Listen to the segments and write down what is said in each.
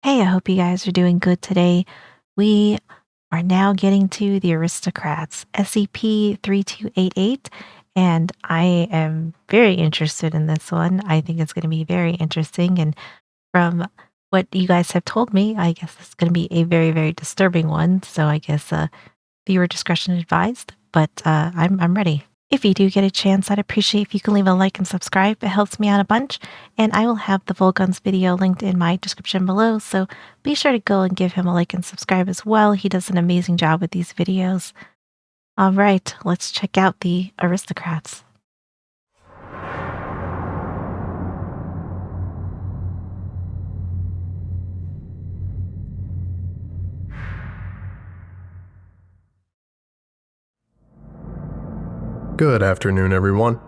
Hey, I hope you guys are doing good today. We are now getting to the Aristocrats, SCP-3288, and I am very interested in this one. I think it's going to be very interesting, and from what you guys have told me, I guess it's going to be a very, very disturbing one. So I guess viewer discretion advised, but I'm ready. If you do get a chance, I'd appreciate if you can leave a like and subscribe. It helps me out a bunch, and I will have the Volgun's video linked in my description below, so be sure to go and give him a like and subscribe as well. He does an amazing job with these videos. Alright, let's check out the Aristocrats. Good afternoon, everyone.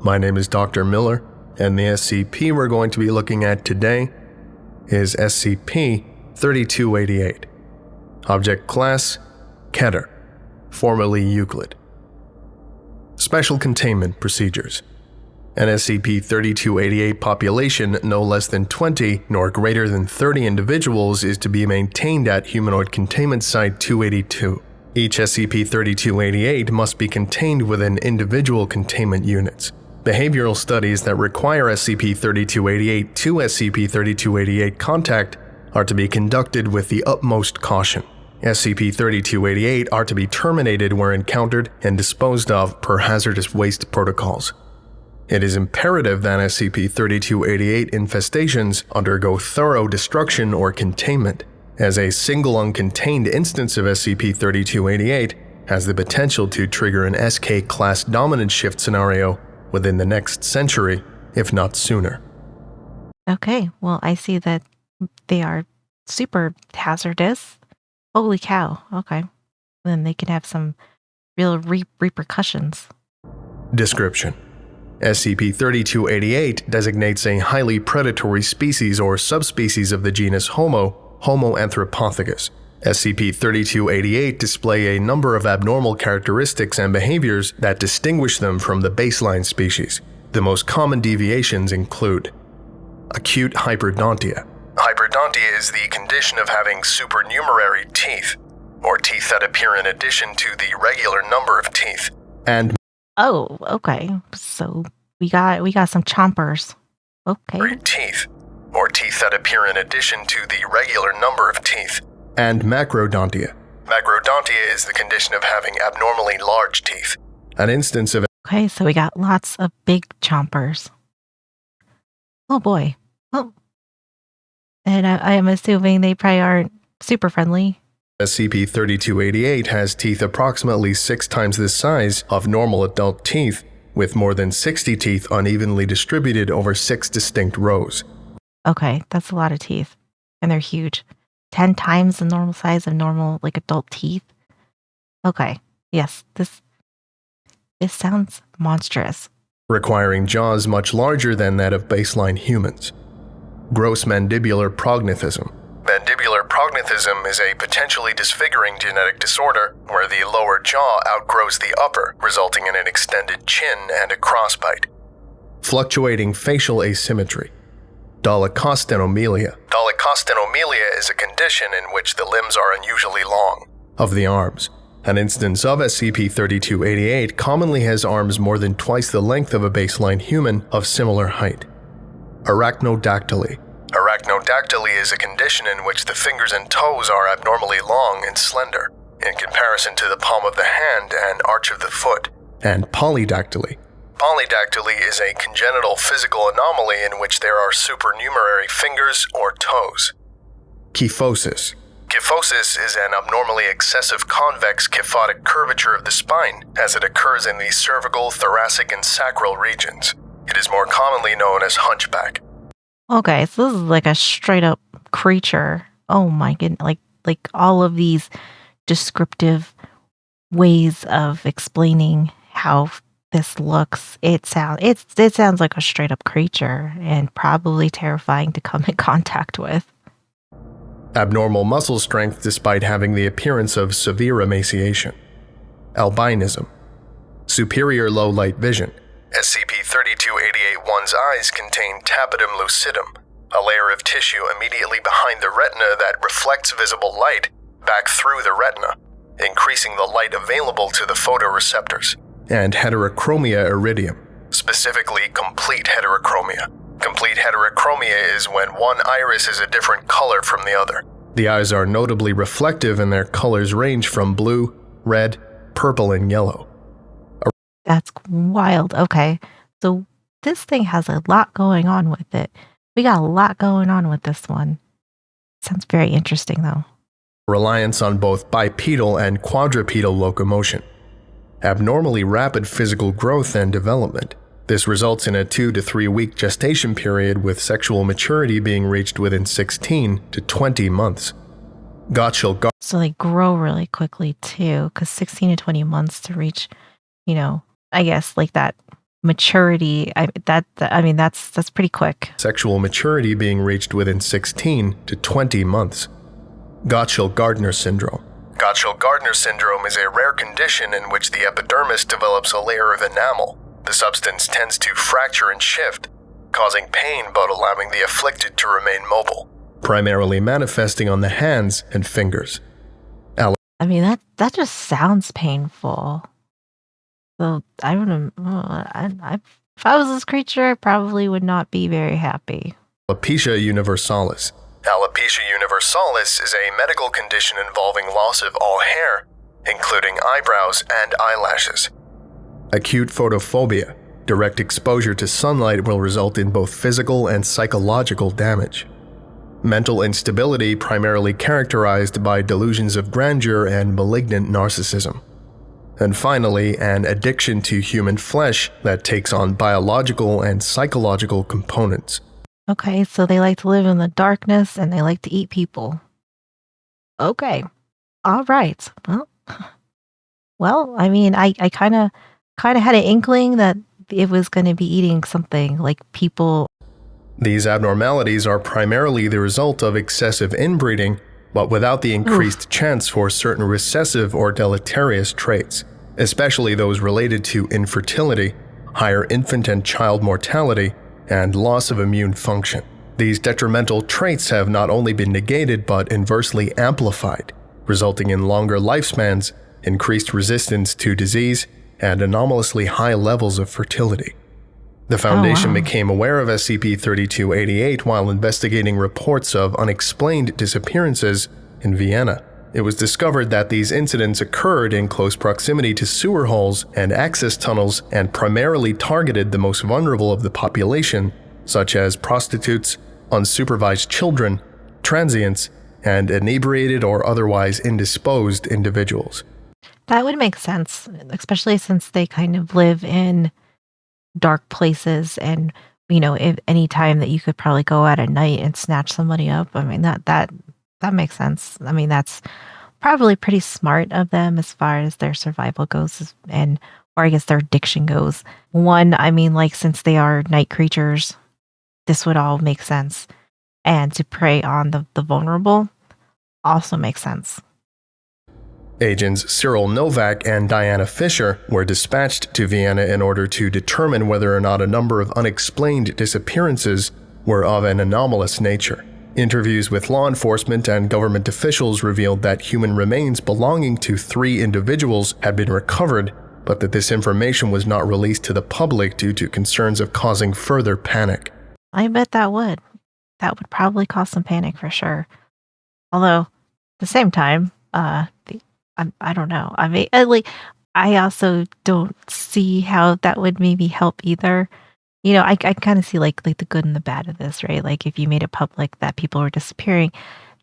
My name is Dr. Miller, and the SCP we're going to be looking at today is SCP-3288. Object Class: Keter, formerly Euclid. Special Containment Procedures. An SCP-3288 population no less than 20 nor greater than 30 individuals is to be maintained at Humanoid Containment Site 282. Each SCP-3288 must be contained within individual containment units. Behavioral studies that require SCP-3288 to SCP-3288 contact are to be conducted with the utmost caution. SCP-3288 are to be terminated where encountered and disposed of per hazardous waste protocols. It is imperative that SCP-3288 infestations undergo thorough destruction or containment, as a single uncontained instance of SCP-3288 has the potential to trigger an SK-class dominant shift scenario within the next century, if not sooner. Okay, well, I see that they are super hazardous. Holy cow, okay. Then they can have some real repercussions. Description: SCP-3288 designates a highly predatory species or subspecies of the genus Homo anthropophagus. SCP-3288 display a number of abnormal characteristics and behaviors that distinguish them from the baseline species. The most common deviations include acute hyperdontia. Hyperdontia is the condition of having supernumerary teeth, or teeth that appear in addition to the regular number of teeth, and Oh, okay. So we got some chompers. Okay. teeth, or teeth that appear in addition to the regular number of teeth, and macrodontia. Macrodontia is the condition of having abnormally large teeth. An instance of Okay, so we got lots of big chompers. Oh boy. Oh. And I am assuming they probably aren't super friendly. SCP-3288 has teeth approximately 6 times the size of normal adult teeth, with more than 60 teeth unevenly distributed over 6 distinct rows. Okay, that's a lot of teeth. And they're huge. 10 times the normal size of normal, adult teeth. Okay, yes, this sounds monstrous. Requiring jaws much larger than that of baseline humans. Gross mandibular prognathism. Mandibular prognathism is a potentially disfiguring genetic disorder where the lower jaw outgrows the upper, resulting in an extended chin and a crossbite. Fluctuating facial asymmetry. Dolichostenomelia. Dolichostenomelia is a condition in which the limbs are unusually long of the arms. An instance of SCP-3288 commonly has arms more than twice the length of a baseline human of similar height. Arachnodactyly. Arachnodactyly is a condition in which the fingers and toes are abnormally long and slender, in comparison to the palm of the hand and arch of the foot. And polydactyly. Polydactyly is a congenital physical anomaly in which there are supernumerary fingers or toes. Kyphosis. Kyphosis is an abnormally excessive convex kyphotic curvature of the spine as it occurs in the cervical, thoracic, and sacral regions. It is more commonly known as hunchback. Okay, so this is like a straight up creature. Oh my goodness, like all of these descriptive ways of explaining how this looks. It sounds like a straight up creature and probably terrifying to come in contact with. Abnormal muscle strength despite having the appearance of severe emaciation. Albinism. Superior low light vision. SCP-3288-1's eyes contain tapetum lucidum, a layer of tissue immediately behind the retina that reflects visible light back through the retina, increasing the light available to the photoreceptors. And heterochromia iridium, specifically complete heterochromia. Complete heterochromia is when one iris is a different color from the other. The eyes are notably reflective and their colors range from blue, red, purple, and yellow. That's wild. Okay. So this thing has a lot going on with it. We got a lot going on with this one. Sounds very interesting, though. Reliance on both bipedal and quadrupedal locomotion. Abnormally rapid physical growth and development. This results in a 2 to 3 week gestation period, with sexual maturity being reached within 16 to 20 months. So they grow really quickly too, because 16 to 20 months to reach, I guess like that maturity. That's pretty quick. Sexual maturity being reached within 16 to 20 months. Gotchell-Gardner syndrome. Gotchell-Gardner syndrome is a rare condition in which the epidermis develops a layer of enamel. The substance tends to fracture and shift, causing pain but allowing the afflicted to remain mobile, primarily manifesting on the hands and fingers. That just sounds painful. So I don't know. If I was this creature, I probably would not be very happy. Alopecia universalis. Alopecia universalis is a medical condition involving loss of all hair, including eyebrows and eyelashes. Acute photophobia. Direct exposure to sunlight will result in both physical and psychological damage. Mental instability, primarily characterized by delusions of grandeur and malignant narcissism. And finally, an addiction to human flesh that takes on biological and psychological components. Okay, so they like to live in the darkness and they like to eat people. Okay. All right. Well, I kind of had an inkling that it was going to be eating something like people. These abnormalities are primarily the result of excessive inbreeding, but without the increased chance for certain recessive or deleterious traits, especially those related to infertility, higher infant and child mortality, and loss of immune function. These detrimental traits have not only been negated but inversely amplified, resulting in longer lifespans, increased resistance to disease, and anomalously high levels of fertility. The Foundation became aware of SCP-3288 while investigating reports of unexplained disappearances in Vienna. It was discovered that these incidents occurred in close proximity to sewer holes and access tunnels and primarily targeted the most vulnerable of the population, such as prostitutes, unsupervised children, transients, and inebriated or otherwise indisposed individuals. That would make sense, especially since they kind of live in dark places, and if any time that you could probably go out at night and snatch somebody up. That makes sense. That's probably pretty smart of them as far as their survival goes, or I guess their addiction goes. One, since they are night creatures, this would all make sense, and to prey on the vulnerable also makes sense. Agents Cyril Novak and Diana Fisher were dispatched to Vienna in order to determine whether or not a number of unexplained disappearances were of an anomalous nature. Interviews with law enforcement and government officials revealed that human remains belonging to 3 individuals had been recovered, but that this information was not released to the public due to concerns of causing further panic. I bet that would. That would probably cause some panic for sure. Although, at the same time, I don't know. I also don't see how that would maybe help either. I kind of see like the good and the bad of this, right? Like if you made it public that people are disappearing,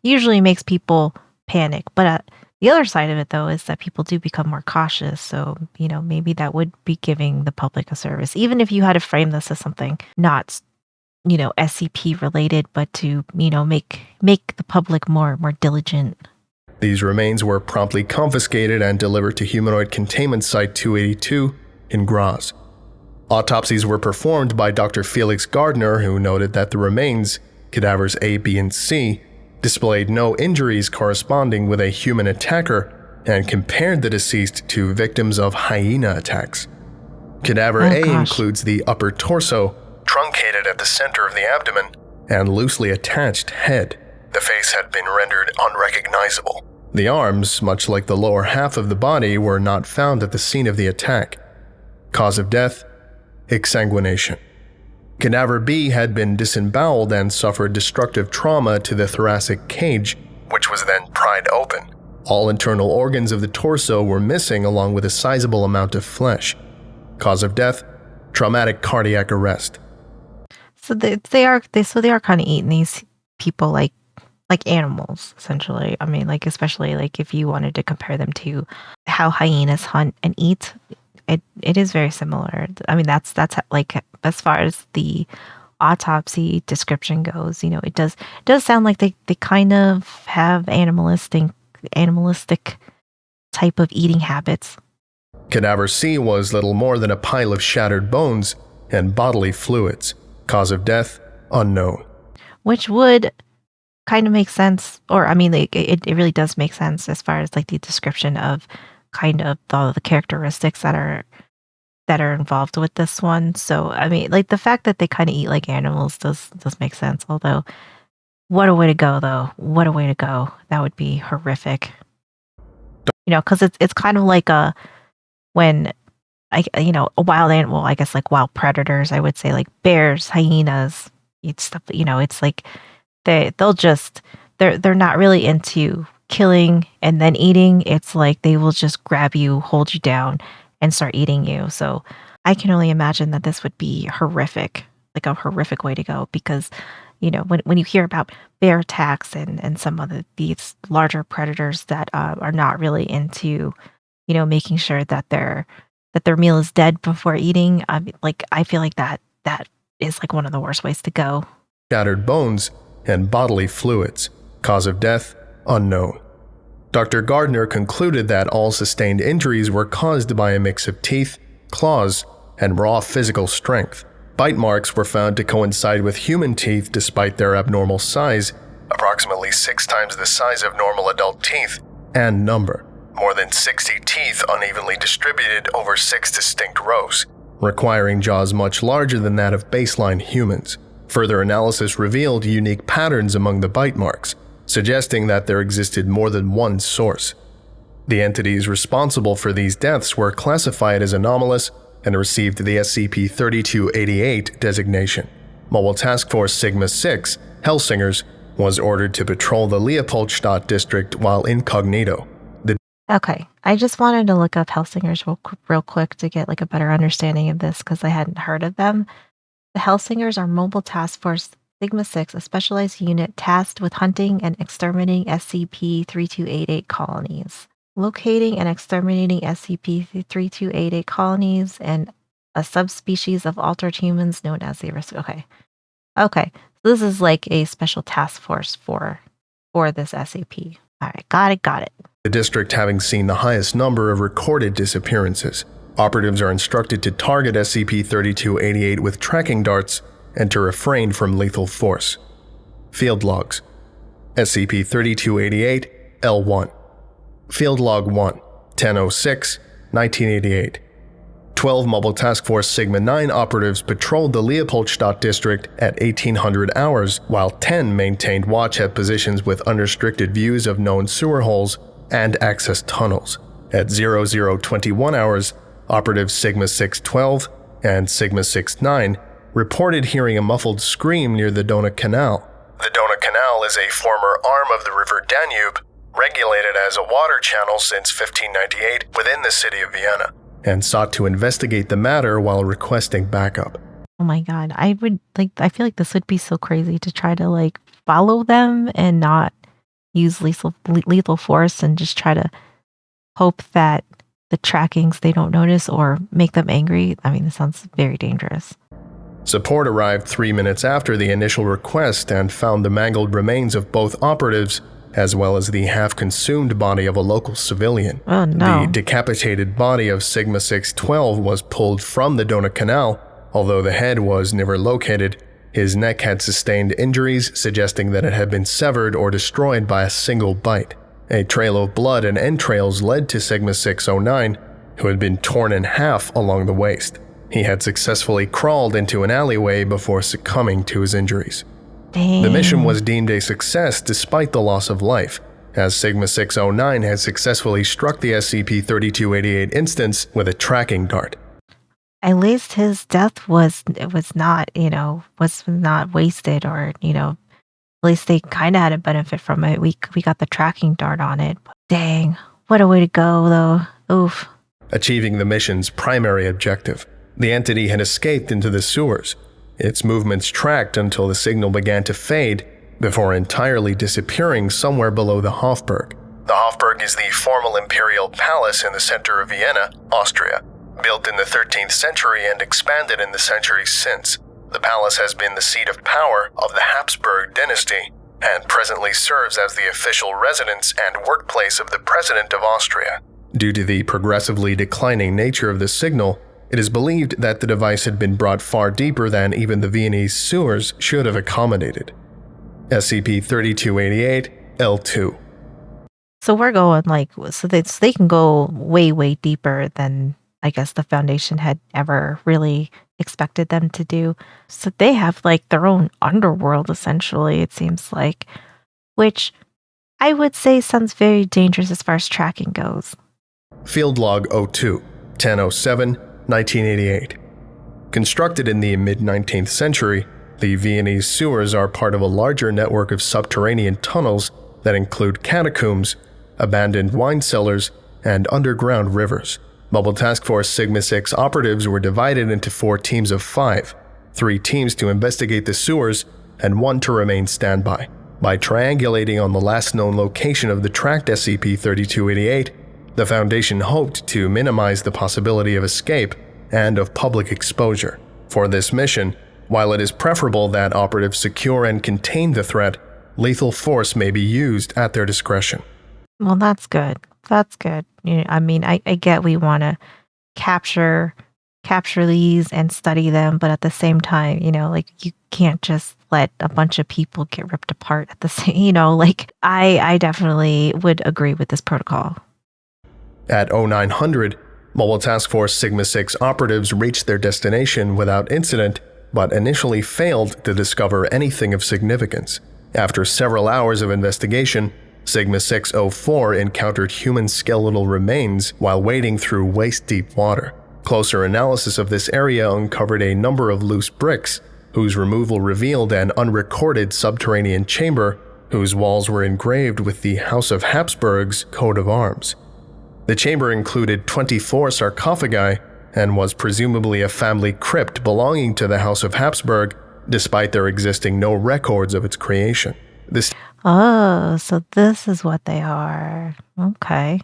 usually makes people panic. But the other side of it, though, is that people do become more cautious. So, maybe that would be giving the public a service, even if you had to frame this as something not, SCP related, but to, make the public more diligent. These remains were promptly confiscated and delivered to Humanoid Containment Site 282 in Graz. Autopsies were performed by Dr. Felix Gardner, who noted that the remains, cadavers A, B, and C, displayed no injuries corresponding with a human attacker and compared the deceased to victims of hyena attacks. Cadaver A includes the upper torso, truncated at the center of the abdomen, and loosely attached head. The face had been rendered unrecognizable. The arms, much like the lower half of the body, were not found at the scene of the attack. Cause of death: exsanguination. Cadaver B had been disemboweled and suffered destructive trauma to the thoracic cage, which was then pried open. All internal organs of the torso were missing, along with a sizable amount of flesh. Cause of death: traumatic cardiac arrest. So they are kind of eating these people like animals, essentially. I mean, like, especially like if you wanted to compare them to how hyenas hunt and eat, it is very similar. I mean, that's like, as far as the autopsy description goes, it does sound like they kind of have animalistic type of eating habits. Cadaver C was little more than a pile of shattered bones and bodily fluids. Cause of death: unknown. Which would kind of make sense, or I mean, like, it really does make sense as far as like the description of kind of all the characteristics that are involved with this one. So I mean, like, the fact that they kind of eat like animals does make sense. Although, what a way to go, though! What a way to go! That would be horrific. Because it's kind of like when a wild animal, I guess, like wild predators, I would say, like bears, hyenas, eat stuff. It's like they're not really into killing and then eating. It's like they will just grab you, hold you down, and start eating you. So I can only imagine that this would be horrific, like a horrific way to go, because when you hear about bear attacks and some of these larger predators that are not really into making sure that their meal is dead before eating, I feel like that is like one of the worst ways to go. Shattered bones and bodily fluids. Cause of death: unknown. Dr. Gardner concluded that all sustained injuries were caused by a mix of teeth, claws, and raw physical strength. Bite marks were found to coincide with human teeth despite their abnormal size, approximately 6 times the size of normal adult teeth, and number. More than 60 teeth unevenly distributed over 6 distinct rows, requiring jaws much larger than that of baseline humans. Further analysis revealed unique patterns among the bite marks, suggesting that there existed more than one source. The entities responsible for these deaths were classified as anomalous and received the SCP-3288 designation. Mobile Task Force Sigma-6, Helsingers, was ordered to patrol the Leopoldstadt district while incognito. Okay, I just wanted to look up Helsingers real quick to get like a better understanding of this, because I hadn't heard of them. The Helsingers are Mobile Task Force Sigma-6, a specialized unit tasked with hunting and exterminating SCP-3288 colonies. Locating and exterminating SCP-3288 colonies and a subspecies of altered humans known as the Aristocrats. Okay, so this is like a special task force for this SCP. All right, got it. The district having seen the highest number of recorded disappearances. Operatives are instructed to target SCP-3288 with tracking darts and to refrain from lethal force. Field logs. SCP-3288 L1. Field log 1, 10/06/1988. 12 Mobile Task Force Sigma-9 operatives patrolled the Leopoldstadt district at 1800 hours, while 10 maintained watch at positions with unrestricted views of known sewer holes and access tunnels. At 0021 hours, operatives Sigma-612 and Sigma-69 reported hearing a muffled scream near the Donau Canal. The Donau Canal is a former arm of the river Danube, regulated as a water channel since 1598 within the city of Vienna, and sought to investigate the matter while requesting backup. Oh my god, I feel like this would be so crazy to try to like follow them and not use lethal force and just try to hope that the trackings they don't notice or make them angry. I mean, this sounds very dangerous. Support arrived 3 minutes after the initial request and found the mangled remains of both operatives, as well as the half-consumed body of a local civilian. Oh no. The decapitated body of Sigma-612 was pulled from the Donau Canal. Although the head was never located, his neck had sustained injuries, suggesting that it had been severed or destroyed by a single bite. A trail of blood and entrails led to Sigma-609, who had been torn in half along the waist. He had successfully crawled into an alleyway before succumbing to his injuries. The mission Dang. was deemed a success despite the loss of life, as Sigma-609 had successfully struck the SCP-3288 instance with a tracking dart. At least his death was not, was not wasted, or, at least they kind of had a benefit from it. We got the tracking dart on it. But dang, what a way to go, though. Oof. Achieving the mission's primary objective, the entity had escaped into the sewers, its movements tracked until the signal began to fade, before entirely disappearing somewhere below the Hofburg. The Hofburg is the formal imperial palace in the center of Vienna, Austria. Built in the 13th century and expanded in the centuries since, the palace has been the seat of power of the Habsburg dynasty and presently serves as the official residence and workplace of the President of Austria. Due to the progressively declining nature of the signal, it is believed that the device had been brought far deeper than even the Viennese sewers should have accommodated. SCP-3288 L2. So we're going so they can go way, way deeper than I guess the Foundation had ever really expected them to do. So they have their own underworld, essentially, it seems like, which I would say sounds very dangerous as far as tracking goes. Field Log 02, 10/07/1988. Constructed in the mid-19th century, the Viennese sewers are part of a larger network of subterranean tunnels that include catacombs, abandoned wine cellars, and underground rivers. Mobile Task Force Sigma-6 operatives were divided into 4 teams of 5, 3 teams to investigate the sewers, and 1 to remain standby. By triangulating on the last known location of the tracked SCP-3288, the Foundation hoped to minimize the possibility of escape and of public exposure. For this mission, while it is preferable that operatives secure and contain the threat, lethal force may be used at their discretion. Well, that's good. That's good. I get we want to capture these and study them, but at the same time, you can't just let a bunch of people get ripped apart at the same, I definitely would agree with this protocol. At 0900, Mobile Task Force Sigma-6 operatives reached their destination without incident, but initially failed to discover anything of significance. After several hours of investigation, Sigma-604 encountered human skeletal remains while wading through waist-deep water. Closer analysis of this area uncovered a number of loose bricks, whose removal revealed an unrecorded subterranean chamber whose walls were engraved with the House of Habsburg's coat of arms. The chamber included 24 sarcophagi and was presumably a family crypt belonging to the House of Habsburg, despite there existing no records of its creation. Oh, so this is what they are. Okay.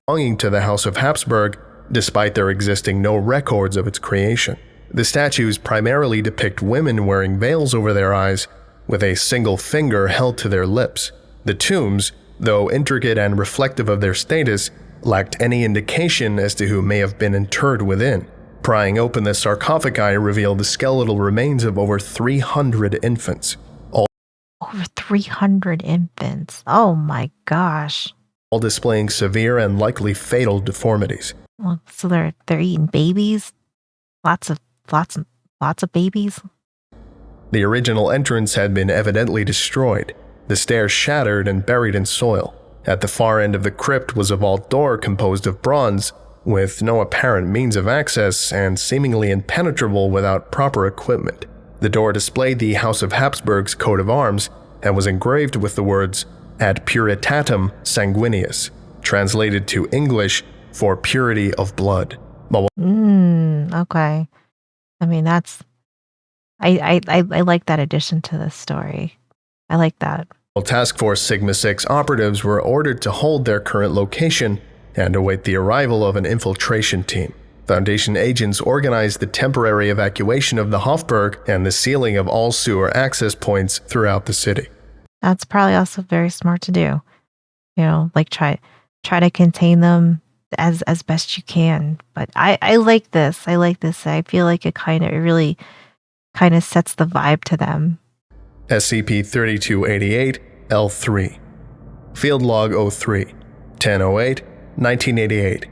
Belonging to the House of Habsburg, despite there existing no records of its creation. The statues primarily depict women wearing veils over their eyes, with a single finger held to their lips. The tombs, though intricate and reflective of their status, lacked any indication as to who may have been interred within. Prying open the sarcophagi revealed the skeletal remains of over 300 infants. Over 300 infants. Oh my gosh. All displaying severe and likely fatal deformities. Well, so they're eating babies? Lots of babies? The original entrance had been evidently destroyed, the stairs shattered and buried in soil. At the far end of the crypt was a vault door composed of bronze, with no apparent means of access and seemingly impenetrable without proper equipment. The door displayed the House of Habsburg's coat of arms and was engraved with the words Ad Puritatem Sanguineus, translated to English for purity of blood. Okay. I mean, that's I like that addition to this story. I like that. Task Force Sigma-6 operatives were ordered to hold their current location and await the arrival of an infiltration team. Foundation agents organized the temporary evacuation of the Hofburg and the sealing of all sewer access points throughout the city. That's probably also very smart to do. Try to contain them as best you can. But I like this. I feel like it really kind of sets the vibe to them. SCP-3288 L3. Field Log 03, 10/08/1988.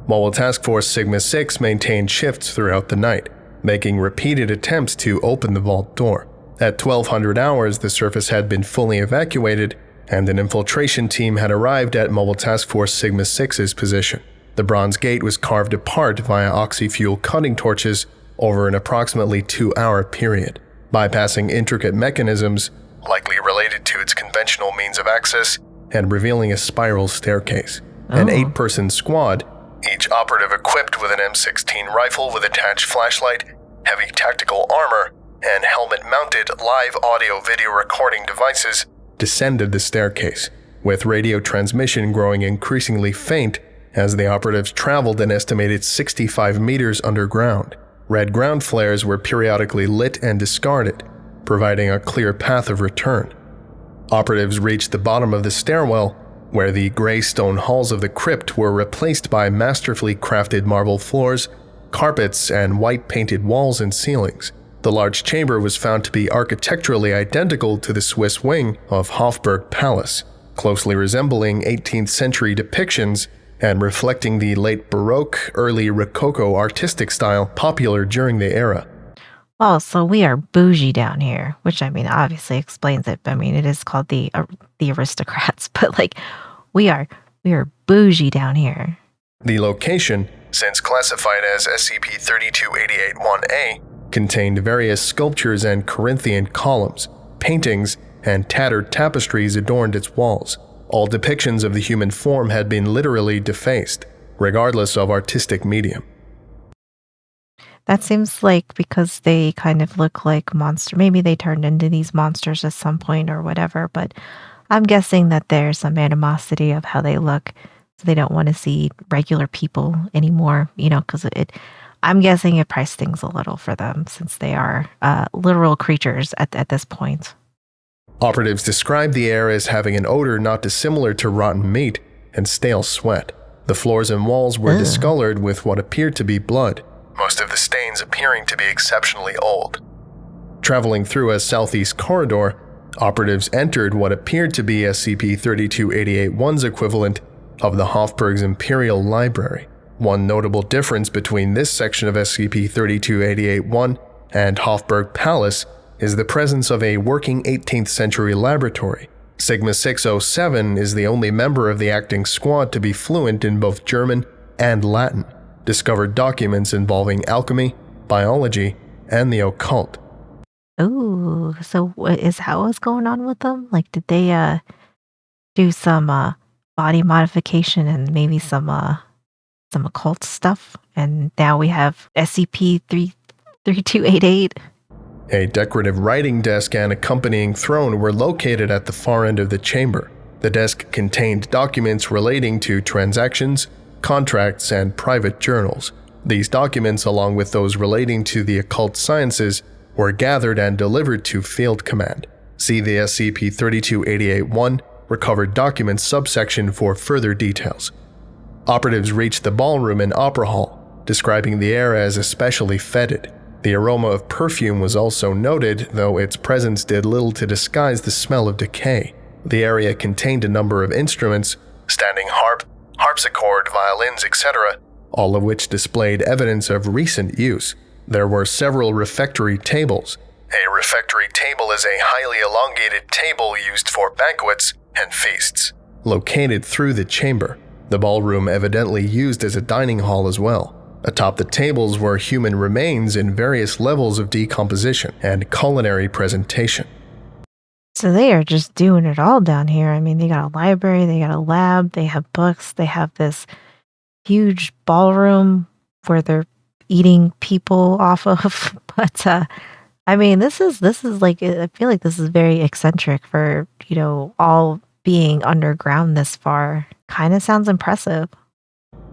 Mobile Task Force Sigma-6 maintained shifts throughout the night, making repeated attempts to open the vault door. At 1200 hours, the surface had been fully evacuated, and an infiltration team had arrived at Mobile Task Force Sigma-6's position. The bronze gate was carved apart via oxy-fuel cutting torches over an approximately 2-hour period, bypassing intricate mechanisms likely related to its conventional means of access and revealing a spiral staircase. An 8-person squad, each operative equipped with an M16 rifle with attached flashlight, heavy tactical armor, and helmet-mounted live audio-video recording devices, descended the staircase, with radio transmission growing increasingly faint as the operatives traveled an estimated 65 meters underground. Red ground flares were periodically lit and discarded, providing a clear path of return. Operatives reached the bottom of the stairwell, where the gray stone halls of the crypt were replaced by masterfully crafted marble floors, carpets, and white-painted walls and ceilings. The large chamber was found to be architecturally identical to the Swiss wing of Hofburg Palace, closely resembling 18th century depictions and reflecting the late Baroque, early Rococo artistic style popular during the era. Oh, so we are bougie down here, which I mean, obviously explains it. I mean, it is called the Aristocrats, but like, we are bougie down here. The location, since classified as SCP-3288-1A, contained various sculptures and Corinthian columns, paintings, and tattered tapestries adorned its walls. All depictions of the human form had been literally defaced, regardless of artistic medium. That seems like because they kind of look like monster. Maybe they turned into these monsters at some point or whatever, but I'm guessing that there's some animosity of how they look. So they don't want to see regular people anymore, because I'm guessing it priced things a little for them since they are literal creatures at this point. Operatives described the air as having an odor not dissimilar to rotten meat and stale sweat. The floors and walls were discolored with what appeared to be blood, most of the stains appearing to be exceptionally old. Traveling through a southeast corridor, operatives entered what appeared to be SCP-3288-1's equivalent of the Hofburg's Imperial Library. One notable difference between this section of SCP-3288-1 and Hofburg Palace is the presence of a working 18th century laboratory. Sigma-607 is the only member of the acting squad to be fluent in both German and Latin, discovered documents involving alchemy, biology, and the occult. Ooh, so what is how what's going on with them? Like, did they do some body modification and maybe some occult stuff? And now we have SCP-3288. A decorative writing desk and accompanying throne were located at the far end of the chamber. The desk contained documents relating to transactions, contracts, and private journals. These documents, along with those relating to the occult sciences, were gathered and delivered to Field Command. See the SCP-3288-1 Recovered Documents subsection for further details. Operatives reached the ballroom and opera hall, describing the air as especially fetid. The aroma of perfume was also noted, though its presence did little to disguise the smell of decay. The area contained a number of instruments, standing harp, harpsichord, violins, etc., all of which displayed evidence of recent use. There were several refectory tables. A refectory table is a highly elongated table used for banquets and feasts, located through the chamber. The ballroom evidently used as a dining hall as well. Atop the tables were human remains in various levels of decomposition and culinary presentation. So they are just doing it all down here. I mean, they got a library, they got a lab, they have books, they have this huge ballroom where they're eating people off of. But I mean, this is like, I feel like this is very eccentric for, all being underground this far. Kind of sounds impressive.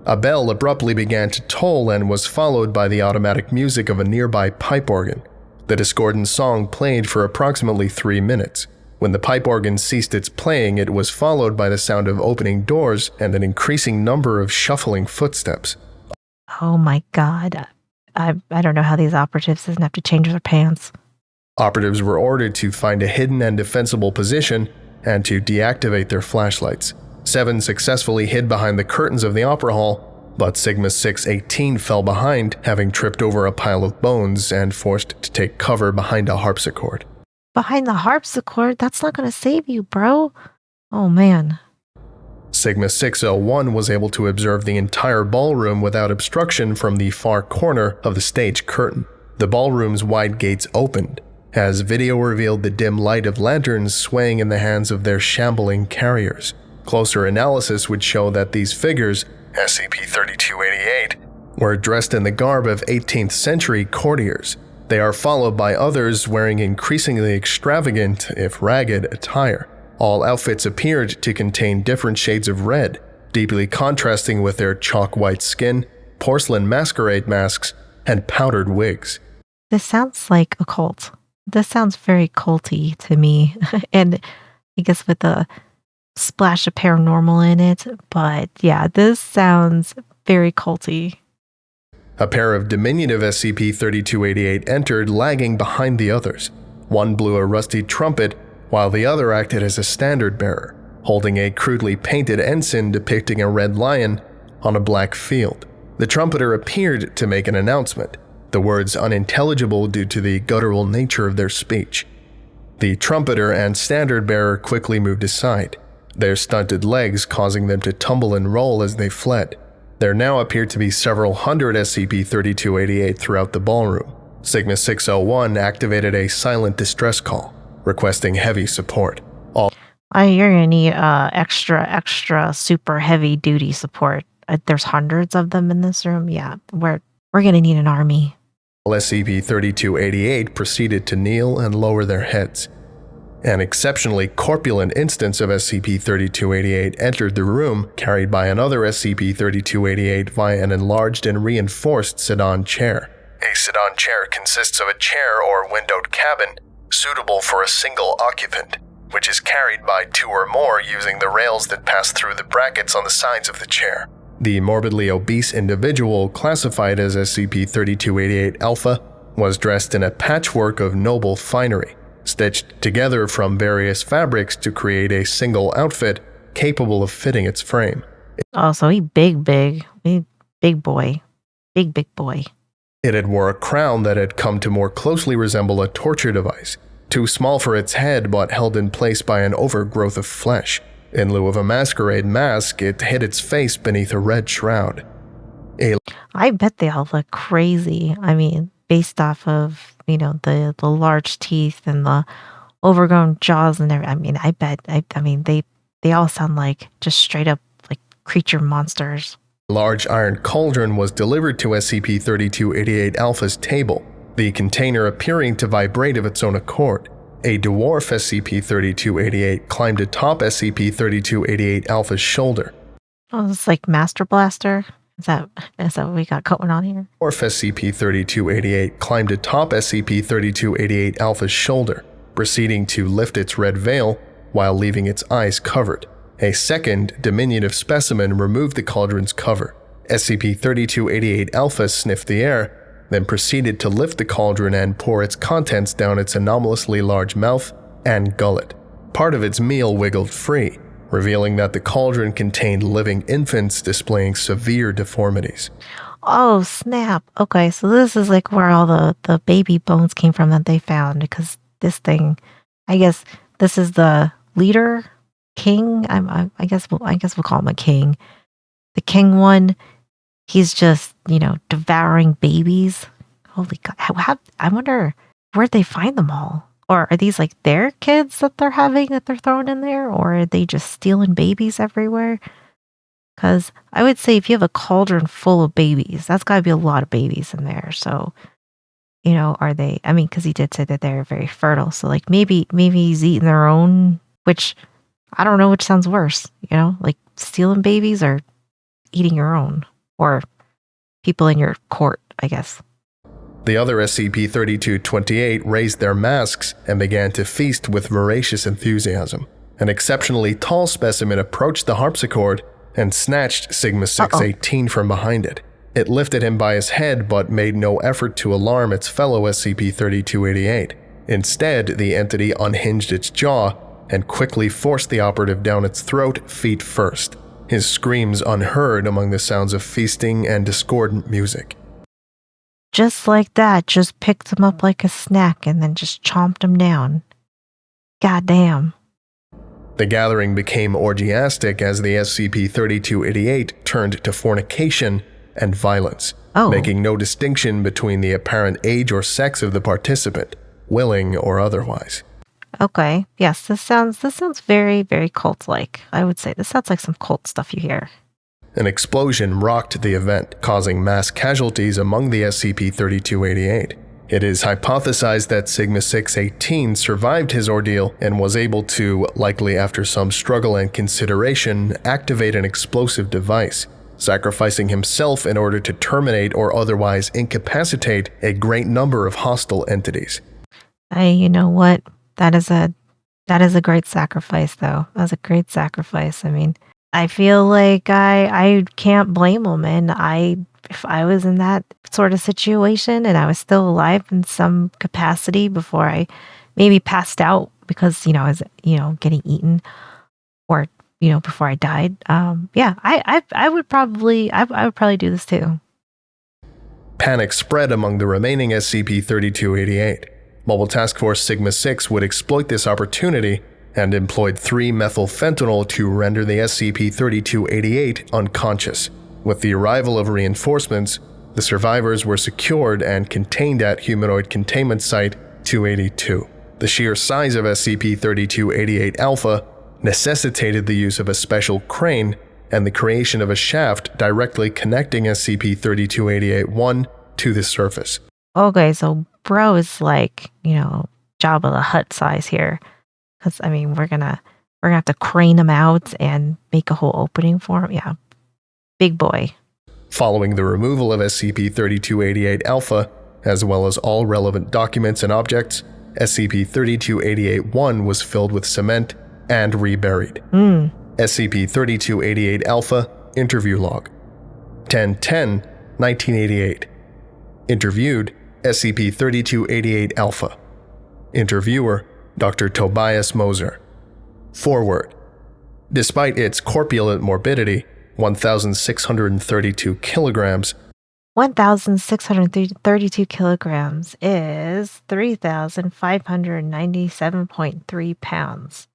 A bell abruptly began to toll and was followed by the automatic music of a nearby pipe organ. The discordant song played for approximately 3 minutes. When the pipe organ ceased its playing, it was followed by the sound of opening doors and an increasing number of shuffling footsteps. Oh my god. I don't know how these operatives didn't have to change their pants. Operatives were ordered to find a hidden and defensible position and to deactivate their flashlights. 7 successfully hid behind the curtains of the opera hall, but Sigma-618 fell behind, having tripped over a pile of bones and forced to take cover behind a harpsichord. behind the harpsichord, that's not going to save you, bro. Oh, man. Sigma 601 was able to observe the entire ballroom without obstruction from the far corner of the stage curtain. The ballroom's wide gates opened, as video revealed the dim light of lanterns swaying in the hands of their shambling carriers. Closer analysis would show that these figures, SCP-3288, were dressed in the garb of 18th century courtiers. They are followed by others wearing increasingly extravagant, if ragged, attire. All outfits appeared to contain different shades of red, deeply contrasting with their chalk-white skin, porcelain masquerade masks, and powdered wigs. This sounds like a cult. This sounds very culty to me. And I guess with a splash of paranormal in it. But yeah, this sounds very culty. A pair of diminutive SCP-3288 entered, lagging behind the others. One blew a rusty trumpet, while the other acted as a standard bearer, holding a crudely painted ensign depicting a red lion on a black field. The trumpeter appeared to make an announcement, the words unintelligible due to the guttural nature of their speech. The trumpeter and standard bearer quickly moved aside, their stunted legs causing them to tumble and roll as they fled. There now appeared to be several hundred SCP-3288 throughout the ballroom. Sigma 601 activated a silent distress call, requesting heavy support. You're gonna need extra super heavy duty support. There's hundreds of them in this room. Yeah, we're gonna need an army. SCP-3288 proceeded to kneel and lower their heads. An exceptionally corpulent instance of SCP-3288 entered the room, carried by another SCP-3288 via an enlarged and reinforced sedan chair. A sedan chair consists of a chair or windowed cabin suitable for a single occupant, which is carried by two or more using the rails that pass through the brackets on the sides of the chair. The morbidly obese individual, classified as SCP-3288 Alpha, was dressed in a patchwork of noble finery, stitched together from various fabrics to create a single outfit capable of fitting its frame. Oh, so he big boy. Big boy. It had wore a crown that had come to more closely resemble a torture device, too small for its head but held in place by an overgrowth of flesh. In lieu of a masquerade mask, it hid its face beneath a red shroud. I bet they all look crazy. I mean, based off of, the large teeth and the overgrown jaws and everything. I mean, they all sound like just straight up like creature monsters. A large iron cauldron was delivered to SCP-3288 Alpha's table, the container appearing to vibrate of its own accord. A dwarf SCP-3288 climbed atop SCP-3288 Alpha's shoulder. Oh, it's like Master Blaster? Is that what we got going on here? Dwarf SCP-3288 climbed atop SCP-3288 Alpha's shoulder, proceeding to lift its red veil while leaving its eyes covered. A second, diminutive specimen removed the cauldron's cover. SCP-3288 Alpha sniffed the air, then proceeded to lift the cauldron and pour its contents down its anomalously large mouth and gullet. Part of its meal wiggled free, revealing that the cauldron contained living infants displaying severe deformities. Oh, snap. Okay, so this is like where all the baby bones came from that they found, because this thing, I guess this is the leader, king. I guess we'll call him a king. The king one. He's just, devouring babies. Holy God. I wonder where'd they find them all? Or are these like their kids that they're having that they're throwing in there? Or are they just stealing babies everywhere? Because I would say if you have a cauldron full of babies, that's got to be a lot of babies in there. So, are they, because he did say that they're very fertile. So like maybe he's eating their own, which I don't know which sounds worse, like stealing babies or eating your own. Or people in your court, I guess. The other SCP-3288 raised their masks and began to feast with voracious enthusiasm. An exceptionally tall specimen approached the harpsichord and snatched Sigma 618 from behind it. It lifted him by his head but made no effort to alarm its fellow SCP-3288. Instead, the entity unhinged its jaw and quickly forced the operative down its throat, feet first. His screams unheard among the sounds of feasting and discordant music. Just like that, just picked him up like a snack and then just chomped him down. God damn. The gathering became orgiastic as the SCP-3288 turned to fornication and violence, Oh. making no distinction between the apparent age or sex of the participant, willing or otherwise. Okay. Yes, this sounds very, very cult-like. I would say this sounds like some cult stuff you hear. An explosion rocked the event, causing mass casualties among the SCP-3288. It is hypothesized that Sigma-618 survived his ordeal and was able to, likely after some struggle and consideration, activate an explosive device, sacrificing himself in order to terminate or otherwise incapacitate a great number of hostile entities. You know what? That is a great sacrifice, though. That's a great sacrifice. I mean, I feel like I can't blame him, and if I was in that sort of situation and I was still alive in some capacity before I maybe passed out because I was getting eaten, or before I died, yeah, I would probably do this too. Panic spread among the remaining SCP-3288. Mobile Task Force Sigma-6 would exploit this opportunity and employed 3-methylfentanyl to render the SCP-3288 unconscious. With the arrival of reinforcements, the survivors were secured and contained at Humanoid Containment Site 282. The sheer size of SCP-3288 Alpha necessitated the use of a special crane and the creation of a shaft directly connecting SCP-3288-1 to the surface. Okay, so bro is like, Jabba the Hutt size here. Because, I mean, we're gonna have to crane him out and make a whole opening for him. Yeah, big boy. Following the removal of SCP-3288 Alpha, as well as all relevant documents and objects, SCP-3288-1 was filled with cement and reburied. SCP-3288 Alpha Interview Log 10/10/1988. Interviewed SCP-3288 Alpha. Interviewer Dr. Tobias Moser. Forward. Despite its corpulent morbidity, 1,632 kilograms. 1,632 kilograms is 3,597.3 pounds.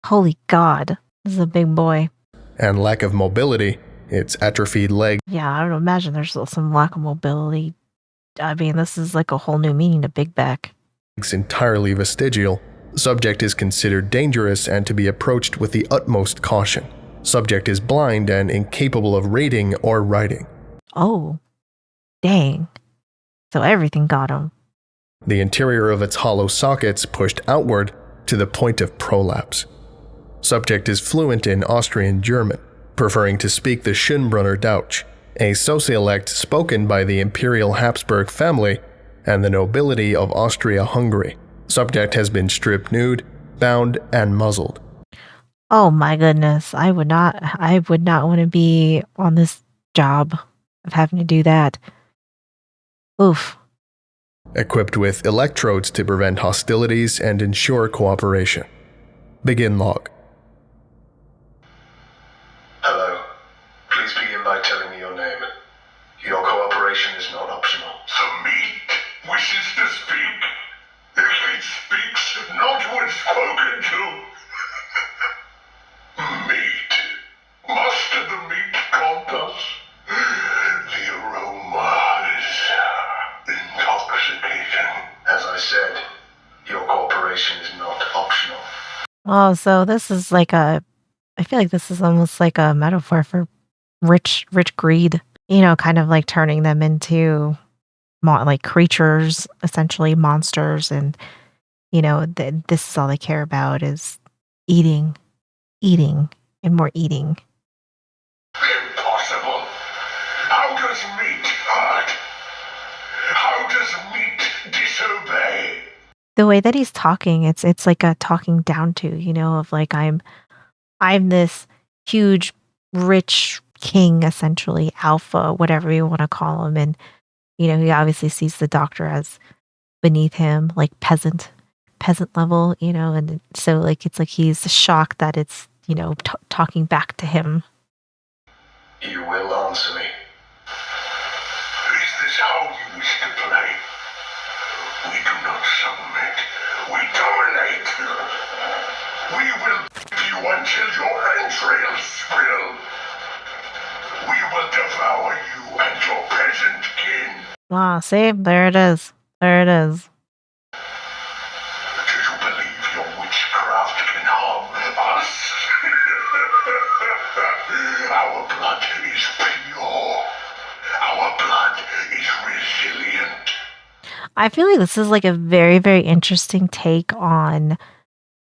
Holy God, this is a big boy. And lack of mobility, its atrophied leg. Yeah, I would imagine there's some lack of mobility. I mean, this is like a whole new meaning to big back. Entirely vestigial. Subject is considered dangerous and to be approached with the utmost caution. Subject is blind and incapable of reading or writing. Oh, dang. So everything got him. The interior of its hollow sockets pushed outward to the point of prolapse. Subject is fluent in Austrian German, preferring to speak the Schönbrunner Deutsch, a sociolect spoken by the Imperial Habsburg family and the nobility of Austria-Hungary. Subject has been stripped nude, bound, and muzzled. Oh my goodness, I would not want to be on this job of having to do that. Oof. Equipped with electrodes to prevent hostilities and ensure cooperation. Begin log. Hello. Please begin by telling me your name. Your cooperation is not optional. The meat wishes to speak. It speaks not when spoken to. Meat. Master the meat compass. The aroma is intoxicating. As I said, your cooperation is not optional. Oh, so this is like I feel like this is almost like a metaphor for rich greed. Kind of like turning them into like creatures, essentially monsters, and this is all they care about is eating, and more eating. Impossible. How does meat hurt? How does meat disobey? The way that he's talking, it's like a talking down to, of like I'm this huge, rich king, essentially alpha, whatever you want to call him, and he obviously sees the doctor as beneath him, like peasant level, and so like it's like he's shocked that it's talking back to him. You will answer me. Is this how you wish to play? We do not submit. We dominate. We will beat you until your entrails spill. We will devour you and your peasant kin. Ah, see? There it is. There it is. Do you believe your witchcraft can harm us? Our blood is pure. Our blood is resilient. I feel like this is like a very, very interesting take on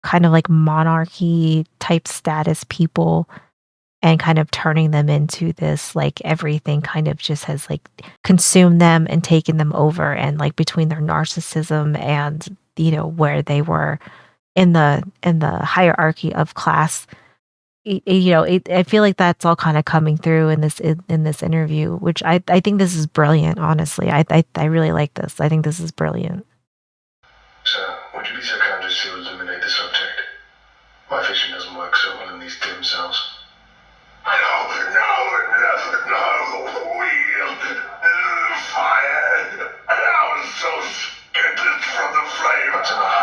kind of like monarchy type status people and kind of turning them into this like everything kind of just has like consumed them and taken them over, and like between their narcissism and where they were in the hierarchy of class. I feel like that's all kind of coming through in this interview, which I think this is brilliant. Honestly, I really like this. I think this is brilliant. Sir, would you be so kind as to illuminate the subject? My vision doesn't work so well in these dim cells. No, wheel, fire, I was so scared from the flame. That's enough.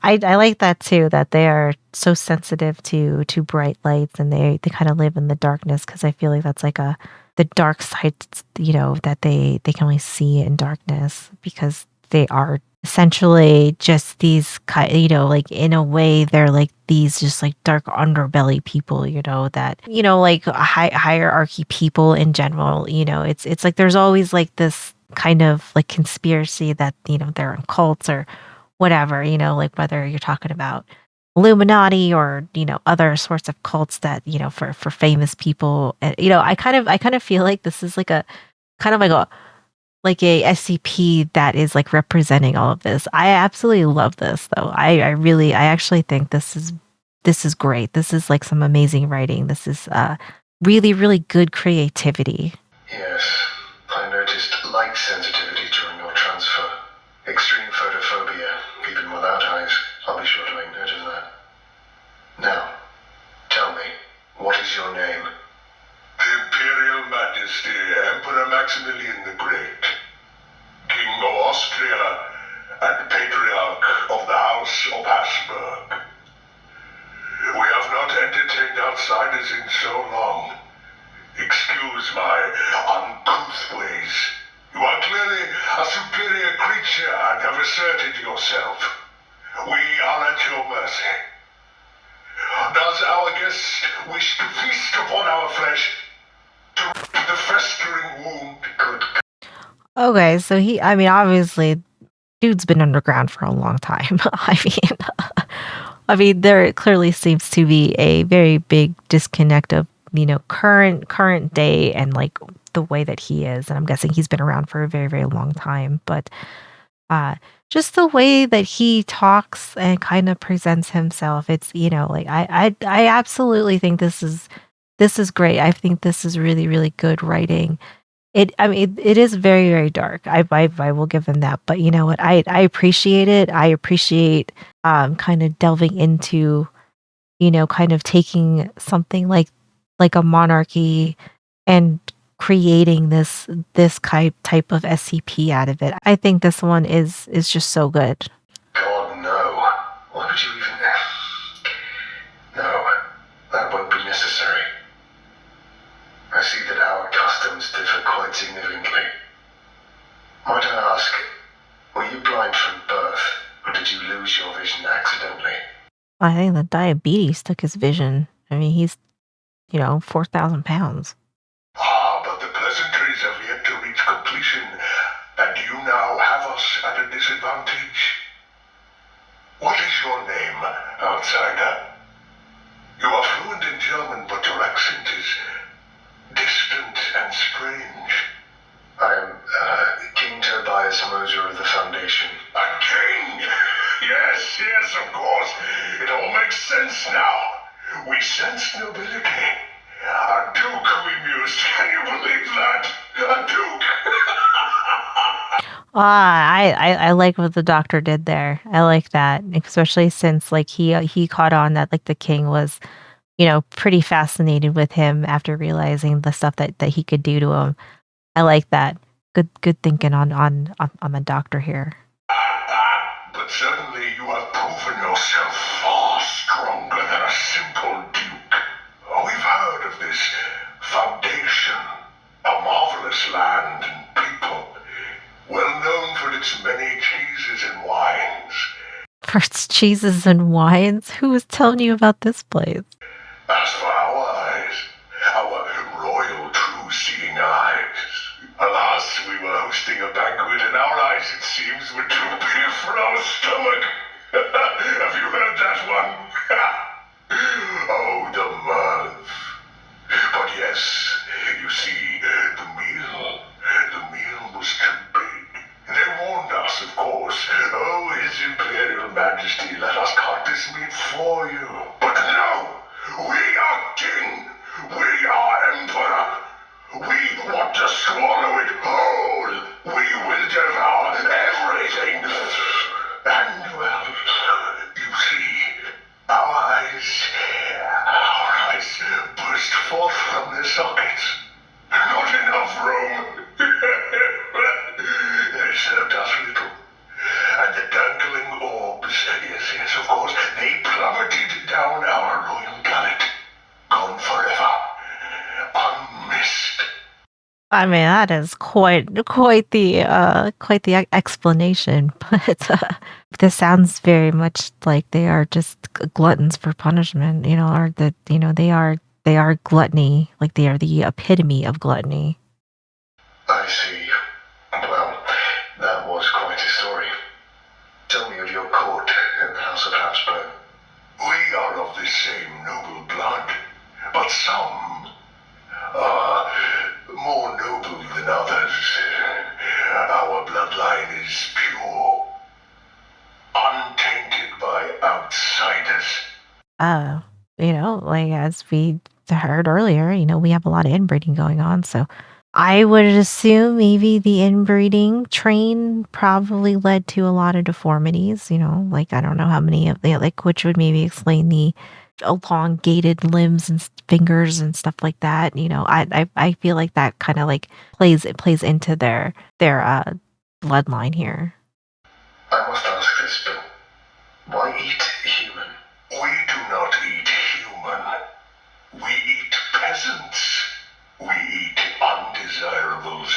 I like that too, that they are so sensitive to bright lights, and they kind of live in the darkness, because I feel like that's like the dark side, that they can only see in darkness, because they are essentially just these like in a way they're like these just like dark underbelly people, that like hierarchy people in general. It's like there's always like this kind of like conspiracy that they're in cults or whatever, like whether you're talking about Illuminati or other sorts of cults that for famous people. And I kind of feel like this is like a kind of like a SCP that is like representing all of this. I absolutely love this though. I actually think this is great. This is like some amazing writing. This is really, really good creativity. Yes, I noticed light sensitivity during your transfer. Extreme photophobia, even without eyes. I'll be sure to make note of that. Now, tell me, what is your name? The Imperial Majesty, Emperor Maximilian the Great, King of Austria and Patriarch of the House of Habsburg. We have not entertained outsiders in so long. Excuse my uncouth ways. You are clearly a superior creature and have asserted yourself. We are at your mercy. Does our guest wish to feast upon our flesh? To the festering wound? Good. Okay, so obviously, dude's been underground for a long time. I mean, there clearly seems to be a very big disconnect of current day and like the way that he is, and I'm guessing he's been around for a very, very long time. But just the way that he talks and kind of presents himself, it's like I absolutely think this is great. I think this is really, really good writing. It is very, very dark. I will give him that. But you know what? I appreciate it. I appreciate kind of delving into, kind of taking something like a monarchy and creating this type of SCP out of it. I think this one is just so good. God, no. Why would you even... No, that won't be necessary. I see that our customs differ quite significantly. Might I ask, were you blind from birth, or did you lose your vision accidentally? I think the diabetes took his vision. I mean, he's 4,000 pounds. But the pleasantries have yet to reach completion, and you now have us at a disadvantage. What is your name, outsider? You are fluent in German, but your accent is distant and strange. I am, King Tobias Moser of the Foundation. A king? Yes, of course. It all makes sense now. We sense nobility. A duke, we mused. Can you believe that? A duke! I like what the doctor did there. I like that, especially since like he caught on that like the king was, pretty fascinated with him after realizing the stuff that he could do to him. I like that. Good thinking on the doctor here. But certainly you have proven yourself far stronger than a simple duke. We've heard of this Foundation, a marvelous land and people, well known for its many cheeses and wines. For its cheeses and wines? Who was telling you about this place? As for our eyes, our royal true-seeing eyes, alas, we were hosting a banquet and our eyes, it seems, were too big for our stomach. Have you heard that one? Oh, the mirth. But yes, you see, the meal was too big. They warned us, of course. Oh, His Imperial Majesty, let us cut this meat for you. But no! We are king! We are emperor! We want to swallow it whole! We will devour everything! And, well, you see, our eyes burst forth from their sockets. Not enough room! They served us little. And the dangling orbs, yes, of course, they plummeted down our royal gullet. Gone forever. Unmissed. I mean, that is quite the explanation, but this sounds very much like they are just gluttons for punishment, or that, they are gluttony, like they are the epitome of gluttony. I see. Well, that was quite a story. Tell me of your court in the House of Habsburg. We are of the same noble blood, but some are more noble than others. Our bloodline is pure, untainted by outsiders. Like as we heard earlier, we have a lot of inbreeding going on, so I would assume maybe the inbreeding train probably led to a lot of deformities, like I don't know how many of the, like, which would maybe explain the elongated limbs and fingers and stuff like that. I feel like that kind of like plays into their bloodline here. I must ask this, but why eat human? We do not eat human. We eat peasants. We eat undesirables.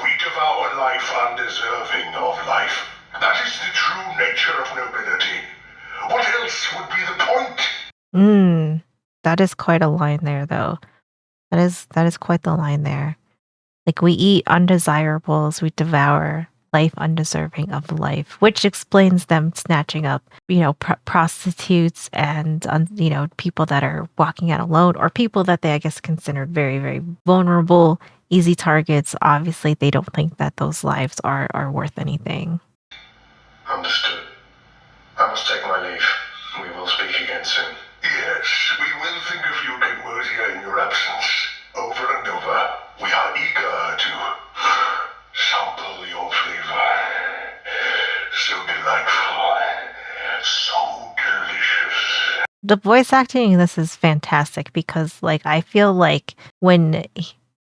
We devour life undeserving of life. That is the true nature of nobility. What else would be the point? That is quite a line there, though. That is quite the line there. Like, we eat undesirables, we devour life undeserving of life, which explains them snatching up, prostitutes and, people that are walking out alone, or people that they, I guess, considered very, very vulnerable, easy targets. Obviously, they don't think that those lives are worth anything. Understood. I must take my leave. We will speak again soon. Yes, we will think of you, King Mercia, in your absence. Over and over. We are eager to sample your flavor. So delightful. So delicious. The voice acting in this is fantastic because, like, I feel like when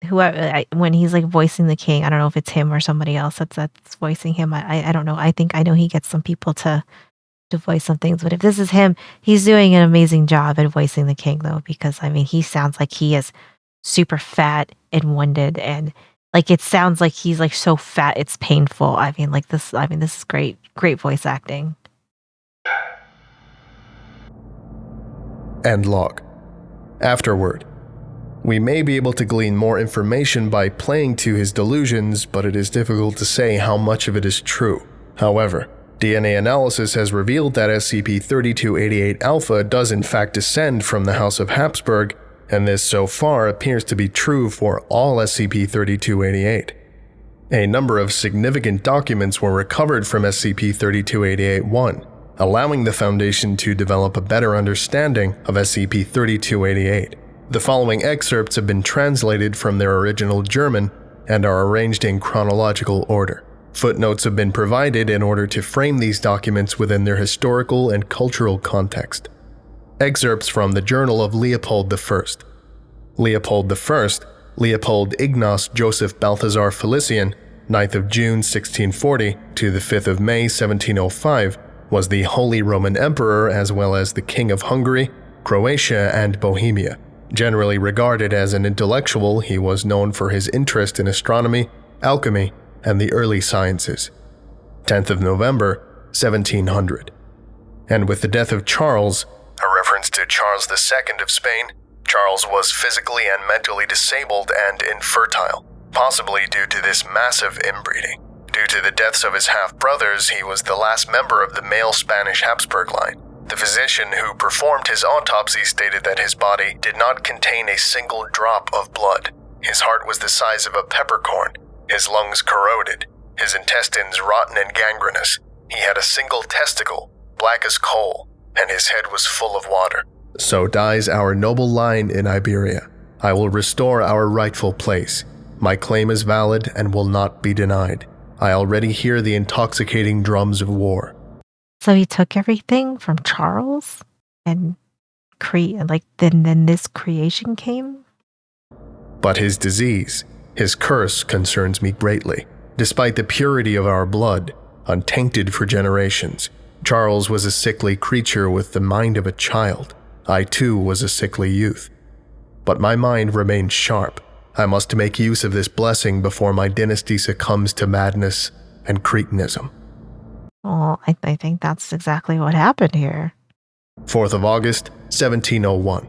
he's like voicing the king, I don't know if it's him or somebody else that's voicing him. I don't know. I know he gets some people to voice some things, but if this is him, he's doing an amazing job at voicing the king, though, because I mean, he sounds like he is super fat and winded, and like it sounds like he's like so fat it's painful. This is great voice acting. End log. Afterward. We may be able to glean more information by playing to his delusions, but it is difficult to say how much of it is true. However, DNA analysis has revealed that SCP-3288 Alpha does in fact descend from the House of Habsburg, and this so far appears to be true for all SCP-3288. A number of significant documents were recovered from SCP-3288-1, allowing the Foundation to develop a better understanding of SCP-3288. The following excerpts have been translated from their original German and are arranged in chronological order. Footnotes have been provided in order to frame these documents within their historical and cultural context. Excerpts from the Journal of Leopold I. Leopold I, Leopold Ignaz Joseph Balthazar Felician, 9th of June 1640 to the 5th of May 1705, was the Holy Roman Emperor as well as the King of Hungary, Croatia, and Bohemia. Generally regarded as an intellectual, he was known for his interest in astronomy, alchemy, and the early sciences. 10th of November, 1700. And with the death of Charles, a reference to Charles II of Spain, Charles was physically and mentally disabled and infertile, possibly due to this massive inbreeding. Due to the deaths of his half-brothers, he was the last member of the male Spanish Habsburg line. The physician who performed his autopsy stated that his body did not contain a single drop of blood. His heart was the size of a peppercorn, his lungs corroded, his intestines rotten and gangrenous. He had a single testicle, black as coal, and his head was full of water. So dies our noble line in Iberia. I will restore our rightful place. My claim is valid and will not be denied. I already hear the intoxicating drums of war. So he took everything from Charles and then this creation came? But his disease, his curse concerns me greatly. Despite the purity of our blood, untainted for generations, Charles was a sickly creature with the mind of a child. I too was a sickly youth. But my mind remained sharp. I must make use of this blessing before my dynasty succumbs to madness and cretinism. Well, I think that's exactly what happened here. 4th of August, 1701.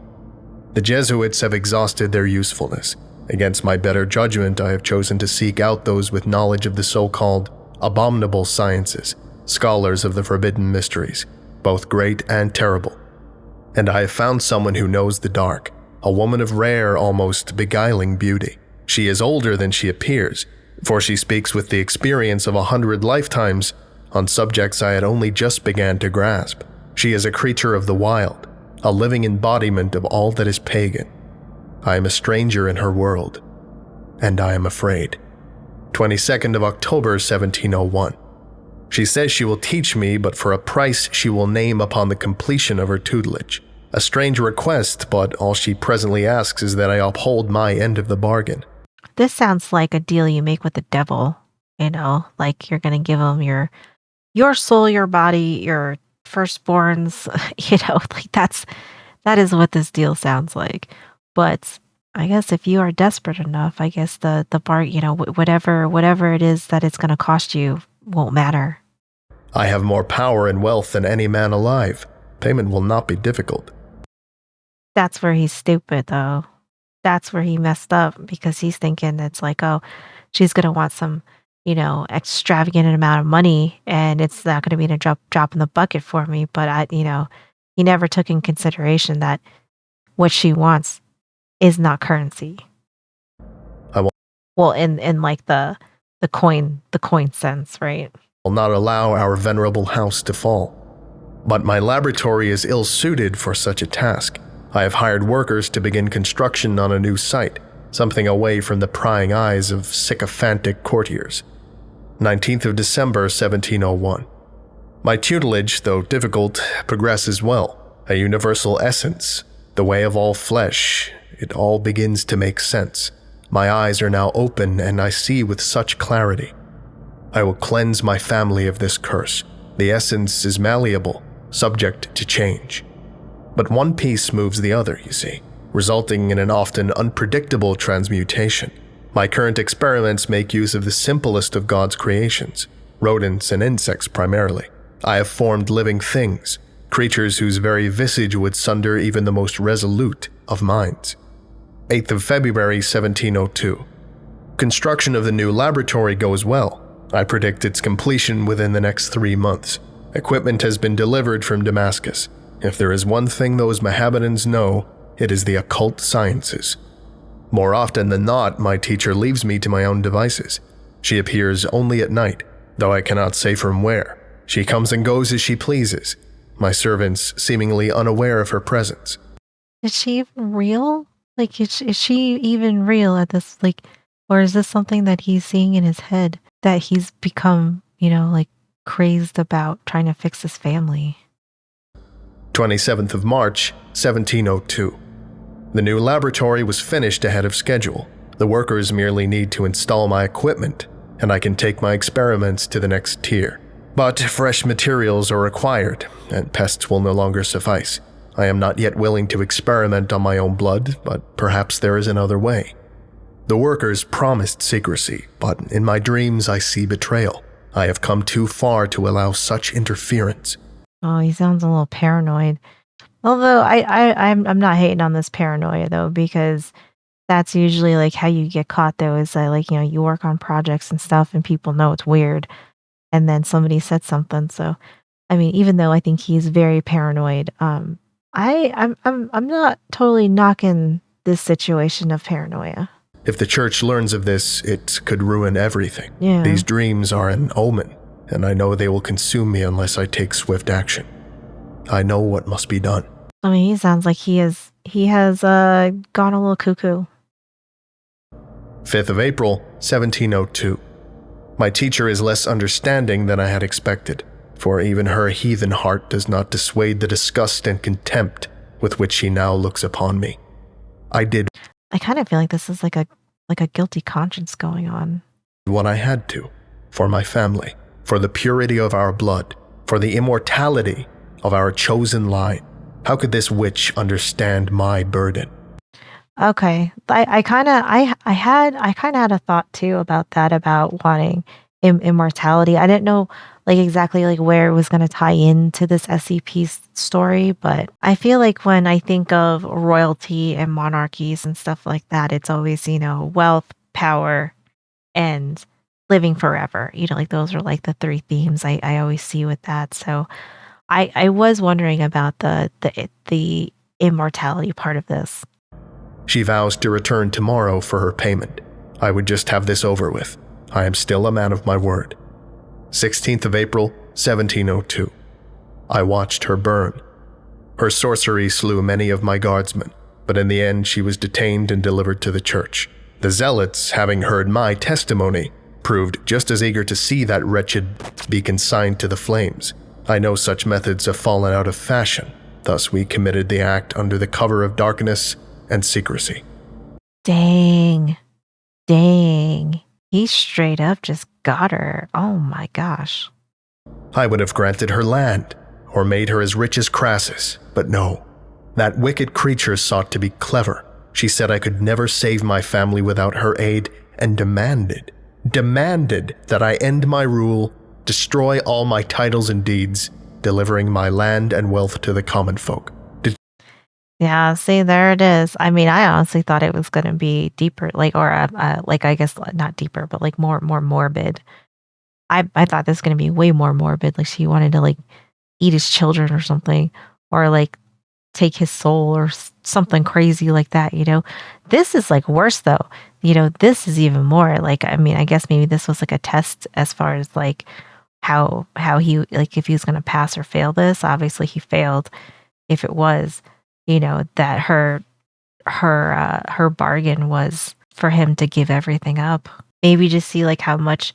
The Jesuits have exhausted their usefulness. Against my better judgment, I have chosen to seek out those with knowledge of the so-called abominable sciences, scholars of the forbidden mysteries, both great and terrible. And I have found someone who knows the dark, a woman of rare, almost beguiling beauty. She is older than she appears, for she speaks with the experience of 100 lifetimes on subjects I had only just began to grasp. She is a creature of the wild, a living embodiment of all that is pagan. I am a stranger in her world, and I am afraid. 22nd of October, 1701. She says she will teach me, but for a price she will name upon the completion of her tutelage. A strange request, but all she presently asks is that I uphold my end of the bargain. This sounds like a deal you make with the devil, like you're going to give him your soul, your body, your firstborns, that is what this deal sounds like. But I guess if you are desperate enough, I guess the bar, whatever it is that it's going to cost you won't matter. I have more power and wealth than any man alive. Payment will not be difficult. That's where he's stupid, though. That's where he messed up, because he's thinking it's like, oh, she's going to want some, extravagant amount of money, and it's not going to be a drop in the bucket for me. But he never took in consideration that what she wants is not currency. Well, in like the coin sense, right? Will not allow our venerable house to fall. But my laboratory is ill-suited for such a task. I have hired workers to begin construction on a new site, something away from the prying eyes of sycophantic courtiers. 19th of December, 1701. My tutelage, though difficult, progresses well. A universal essence, the way of all flesh, it all begins to make sense. My eyes are now open and I see with such clarity. I will cleanse my family of this curse. The essence is malleable, subject to change. But one piece moves the other, you see, resulting in an often unpredictable transmutation. My current experiments make use of the simplest of God's creations, rodents and insects primarily. I have formed living things, creatures whose very visage would sunder even the most resolute of minds. 8th of February, 1702. Construction of the new laboratory goes well. I predict its completion within the next 3 months. Equipment has been delivered from Damascus. If there is one thing those Mohammedans know, it is the occult sciences. More often than not, my teacher leaves me to my own devices. She appears only at night, though I cannot say from where. She comes and goes as she pleases, my servants seemingly unaware of her presence. Is she even real? Is she even real at this, or is this something that he's seeing in his head that he's become, crazed about trying to fix his family? 27th of March, 1702. The new laboratory was finished ahead of schedule. The workers merely need to install my equipment, and I can take my experiments to the next tier. But fresh materials are required, and pests will no longer suffice. I am not yet willing to experiment on my own blood, but perhaps there is another way. The workers promised secrecy, but in my dreams I see betrayal. I have come too far to allow such interference. Oh, he sounds a little paranoid. Although I'm not hating on this paranoia though, because that's usually like how you get caught though, is that like, you work on projects and stuff and people know it's weird and then somebody said something. So I mean, even though I think he's very paranoid, I'm not totally knocking this situation of paranoia. If the church learns of this, it could ruin everything. Yeah. These dreams are an omen, and I know they will consume me unless I take swift action. I know what must be done. I mean, he sounds like he has gone a little cuckoo. 5th of April, 1702. My teacher is less understanding than I had expected, for even her heathen heart does not dissuade the disgust and contempt with which she now looks upon me. I kind of feel like this is like a guilty conscience going on. What I had to, for my family, for the purity of our blood, for the immortality of our chosen line. How could this witch understand my burden? Okay, I kind of had a thought too about that, about wanting immortality. I didn't know like exactly like where it was going to tie into this SCP story, but I feel like when I think of royalty and monarchies and stuff like that, it's always, wealth, power, and living forever. Like those are like the three themes I always see with that. So I was wondering about the immortality part of this. She vows to return tomorrow for her payment. I would just have this over with. I am still a man of my word. 16th of April, 1702. I watched her burn. Her sorcery slew many of my guardsmen, but in the end she was detained and delivered to the church. The zealots, having heard my testimony, proved just as eager to see that wretched be consigned to the flames. I know such methods have fallen out of fashion, thus we committed the act under the cover of darkness and secrecy. Dang. He straight up just got her. Oh my gosh. I would have granted her land, or made her as rich as Crassus, but no. That wicked creature sought to be clever. She said I could never save my family without her aid, and demanded that I end my rule, destroy all my titles and deeds, delivering my land and wealth to the common folk. Yeah, see, there it is. I mean, I honestly thought it was going to be deeper, like, or I guess not deeper, but like more morbid. I thought this was going to be way more morbid. Like she wanted to like eat his children or something, or like take his soul or something crazy like that. This is like worse though. This is even more like, I mean, I guess maybe this was like a test as far as like how he, like if he was going to pass or fail this. Obviously he failed. If it was, that her bargain was for him to give everything up. Maybe just see like how much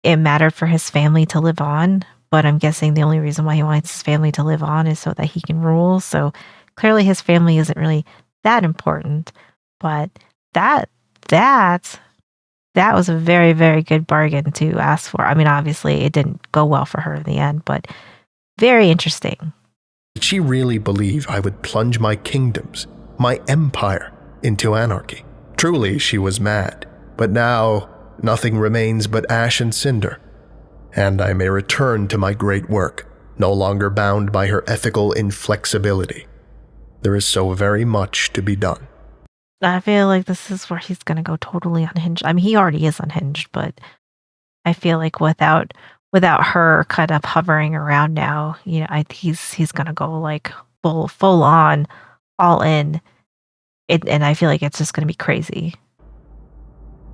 it mattered for his family to live on. But I'm guessing the only reason why he wants his family to live on is so that he can rule. So clearly his family isn't really that important. But that was a very, very good bargain to ask for. I mean, obviously it didn't go well for her in the end, but very interesting. Did she really believe I would plunge my kingdoms, my empire, into anarchy? Truly, she was mad. But now, nothing remains but ash and cinder, and I may return to my great work, no longer bound by her ethical inflexibility. There is so very much to be done. I feel like this is where he's going to go totally unhinged. I mean, he already is unhinged, but I feel like without her kind of hovering around now, he's going to go like full on, all in. And I feel like it's just going to be crazy.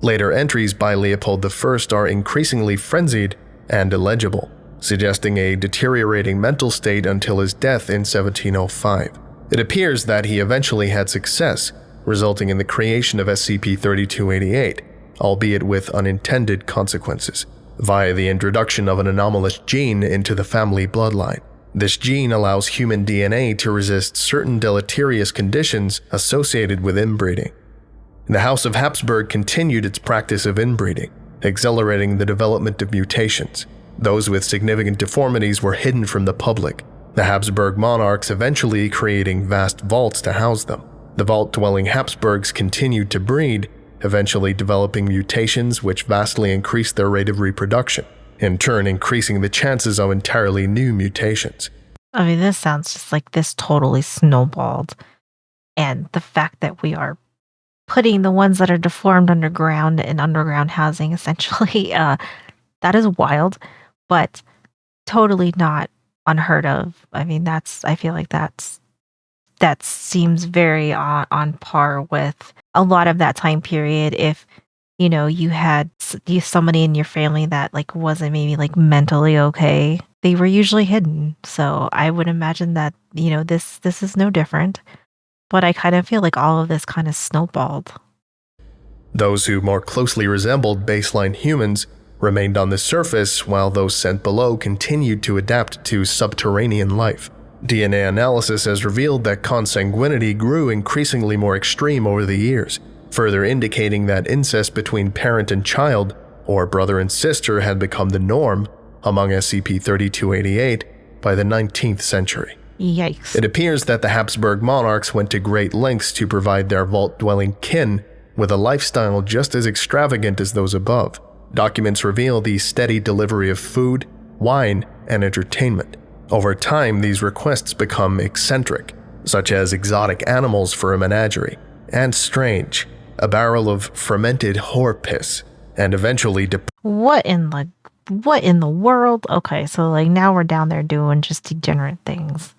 Later entries by Leopold I are increasingly frenzied and illegible, suggesting a deteriorating mental state until his death in 1705. It appears that he eventually had success, resulting in the creation of SCP-3288, albeit with unintended consequences, via the introduction of an anomalous gene into the family bloodline. This gene allows human DNA to resist certain deleterious conditions associated with inbreeding. The House of Habsburg continued its practice of inbreeding, accelerating the development of mutations. Those with significant deformities were hidden from the public, the Habsburg monarchs eventually creating vast vaults to house them. The vault-dwelling Habsburgs continued to breed, eventually developing mutations which vastly increased their rate of reproduction, in turn increasing the chances of entirely new mutations. I mean, this sounds just like this totally snowballed. And the fact that we are putting the ones that are deformed underground in underground housing, essentially, that is wild, but totally not unheard of. I mean, I feel like that seems very on par with a lot of that time period. If you had somebody in your family that like wasn't maybe like mentally okay, they were usually hidden. So I would imagine that this is no different. But I kind of feel like all of this kind of snowballed. Those who more closely resembled baseline humans remained on the surface, while those sent below continued to adapt to subterranean life. DNA analysis has revealed that consanguinity grew increasingly more extreme over the years, further indicating that incest between parent and child, or brother and sister, had become the norm among SCP-3288 by the 19th century. Yikes. It appears that the Habsburg monarchs went to great lengths to provide their vault-dwelling kin with a lifestyle just as extravagant as those above. Documents reveal the steady delivery of food, wine, and entertainment. Over time, these requests become eccentric, such as exotic animals for a menagerie, and strange, a barrel of fermented whore piss, and eventually What in the world? Okay, so like now we're down there doing just degenerate things.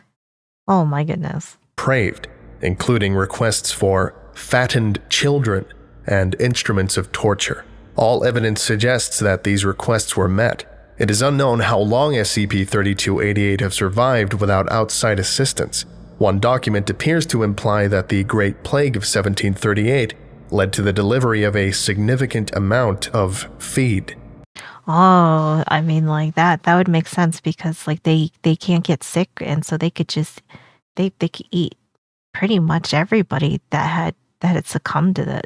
Oh my goodness. depraved, including requests for fattened children and instruments of torture. All evidence suggests that these requests were met. It is unknown how long SCP-3288 have survived without outside assistance. One document appears to imply that the Great Plague of 1738 led to the delivery of a significant amount of feed. Oh, I mean, like that would make sense because like they can't get sick, and so they could just they could eat pretty much everybody that had succumbed to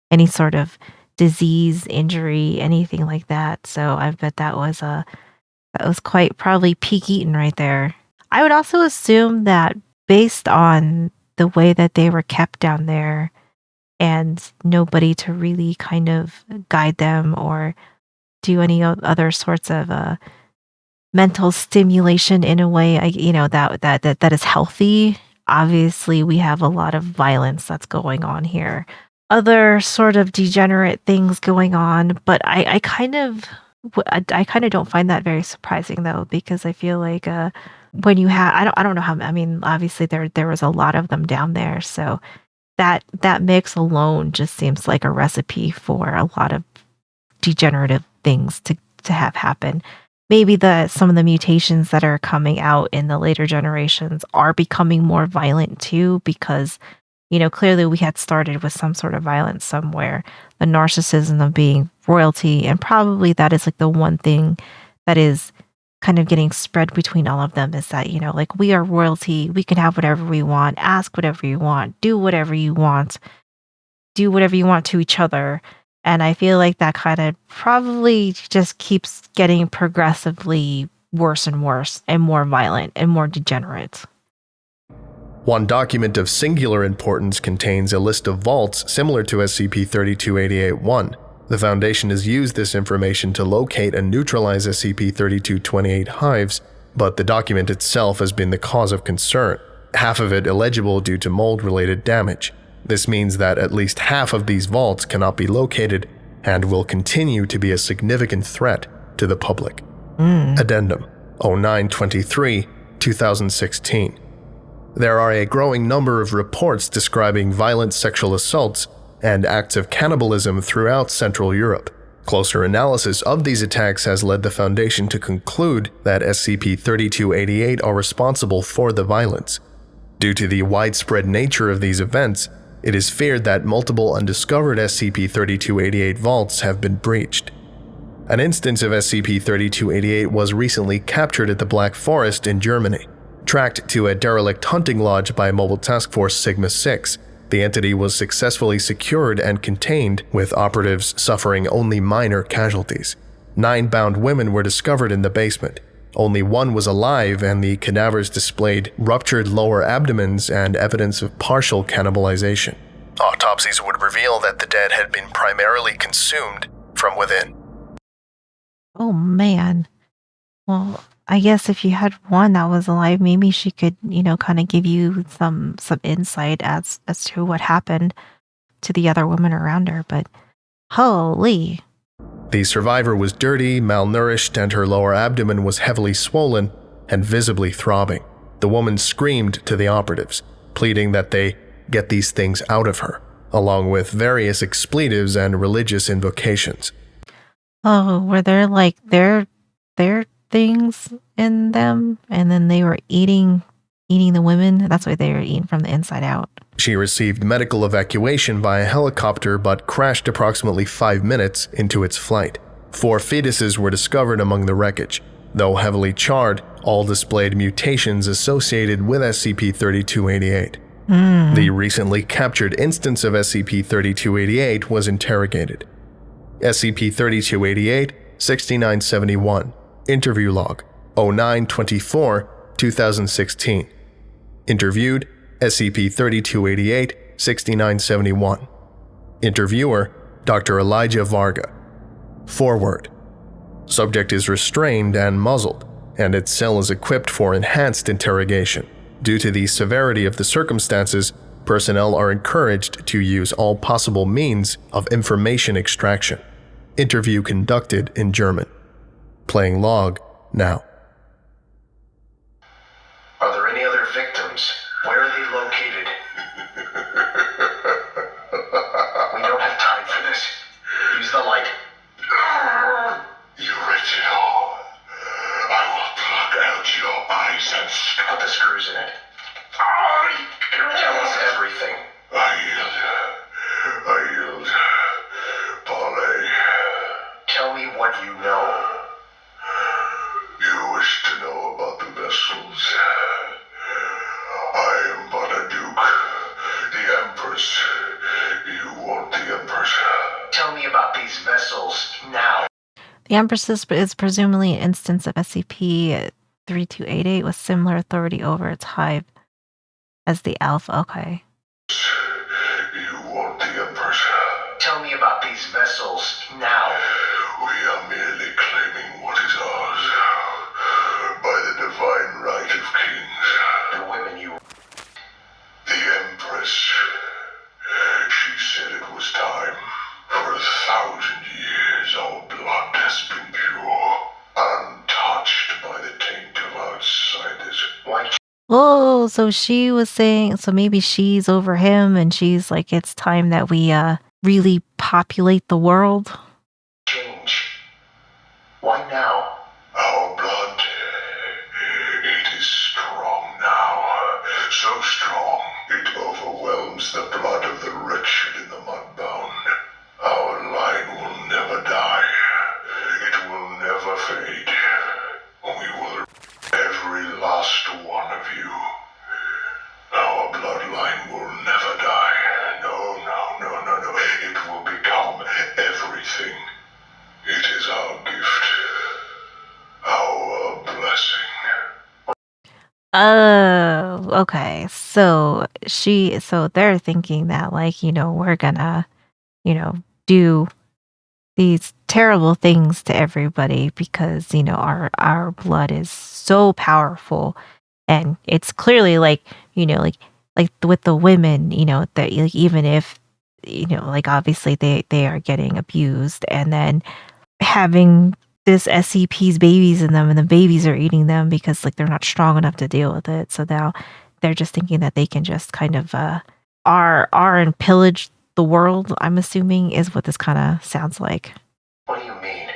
any sort of disease, injury, anything like that. So I bet that was quite probably peak eating right there. I would also assume that based on the way that they were kept down there and nobody to really kind of guide them or do any other sorts of mental stimulation in a way that is healthy. Obviously, we have a lot of violence that's going on here. Other sort of degenerate things going on, but I kind of don't find that very surprising though, because I feel like when you have I don't know how, I mean, obviously there was a lot of them down there, so that mix alone just seems like a recipe for a lot of degenerative things to have happen. Maybe some of the mutations that are coming out in the later generations are becoming more violent too, because clearly we had started with some sort of violence somewhere, the narcissism of being royalty, and probably that is like the one thing that is kind of getting spread between all of them, is that like we are royalty, we can have whatever we want, ask whatever you want, do whatever you want to each other. And I feel like that kind of probably just keeps getting progressively worse and worse and more violent and more degenerate. One document of singular importance contains a list of vaults similar to SCP-3288-1. The Foundation has used this information to locate and neutralize SCP-3228 hives, but the document itself has been the cause of concern, half of it illegible due to mold-related damage. This means that at least half of these vaults cannot be located and will continue to be a significant threat to the public. Addendum 0923, 2016. There are a growing number of reports describing violent sexual assaults and acts of cannibalism throughout Central Europe. Closer analysis of these attacks has led the Foundation to conclude that SCP-3288 are responsible for the violence. Due to the widespread nature of these events, it is feared that multiple undiscovered SCP-3288 vaults have been breached. An instance of SCP-3288 was recently captured at the Black Forest in Germany. Tracked to a derelict hunting lodge by Mobile Task Force Sigma-6, the entity was successfully secured and contained, with operatives suffering only minor casualties. 9 bound women were discovered in the basement. Only one was alive, and the cadavers displayed ruptured lower abdomens and evidence of partial cannibalization. Autopsies would reveal that the dead had been primarily consumed from within. Oh man. Well, I guess if you had one that was alive, maybe she could, kind of give you some insight as to what happened to the other women around her, but holy. The survivor was dirty, malnourished, and her lower abdomen was heavily swollen and visibly throbbing. The woman screamed to the operatives, pleading that they get these things out of her, along with various expletives and religious invocations. Oh, were there like their things in them, and then they were eating the women? That's why they were eating from the inside out. She received medical evacuation by a helicopter but crashed approximately 5 minutes into its flight. 4 fetuses were discovered among the wreckage. Though heavily charred, all displayed mutations associated with SCP-3288. The recently captured instance of SCP-3288 was interrogated. SCP-3288, 6971. Interview log, 09/24/2016. Interviewed, SCP-3288, 6971. Interviewer, Dr. Elijah Varga. Forward. Subject is restrained and muzzled, and its cell is equipped for enhanced interrogation. Due to the severity of the circumstances, personnel are encouraged to use all possible means of information extraction. Interview conducted in German. Playing log now. Are there any other victims? Where are they located? We don't have time for this. Use the light. You original. I will pluck out your eyes and Put the screws in it. Tell us everything. I yield. Parlay. Tell me what you know. You wish to know about the vessels. I am but a duke. The Empress. You want the Empress. Tell me about these vessels now. The Empress is presumably an instance of SCP-3288 with similar authority over its hive as the Alpha. Okay. You want the Empress. Tell me about these vessels now. We are merely claiming what is ours by the divine right of kings. The women you... The Empress. She said it was time. For 1,000 years our blood has been pure, untouched by the taint of outsiders. Why Oh, so she was saying, so maybe she's over him and she's like, it's time that we really populate the world. change? Why now? Our blood, it is strong now. So strong, it overwhelms the blood of the wretched in the mudbound. Our line will never die. It will never fade. We will every last one of you. Our bloodline will never die. No. It will become everything. It is our gift. Our blessing. Oh, okay. So they're thinking that we're gonna, do these terrible things to everybody because, our blood is so powerful, and it's clearly like with the women, that even if, obviously they are getting abused, and then having this SCP's babies in them, and the babies are eating them because they're not strong enough to deal with it. So now they're just thinking that they can just kind of and pillage the world, I'm assuming, is what this kind of sounds like. What do you mean?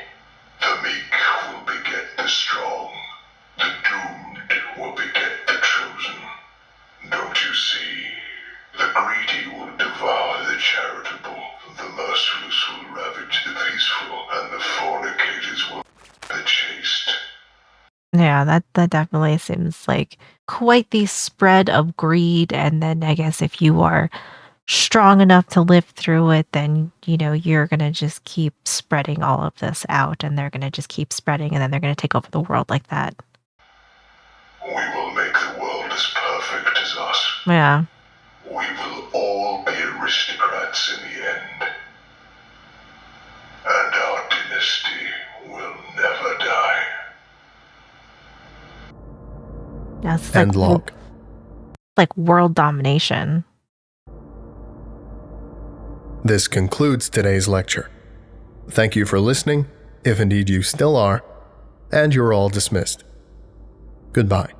The meek will beget the strong. The doomed will beget the chosen. Don't you see? The greedy will devour the charitable. The merciless will ravage the peaceful. And the fornicators will the chaste. Yeah, that definitely seems like quite the spread of greed. And then I guess if you are strong enough to live through it, then, you're going to just keep spreading all of this out and they're going to just keep spreading and then they're going to take over the world like that. We will make the world as perfect as us. Yeah. We will all be aristocrats in the end. And our dynasty will never die. Yeah, it's End log. like world domination. This concludes today's lecture. Thank you for listening, if indeed you still are, and you're all dismissed. Goodbye.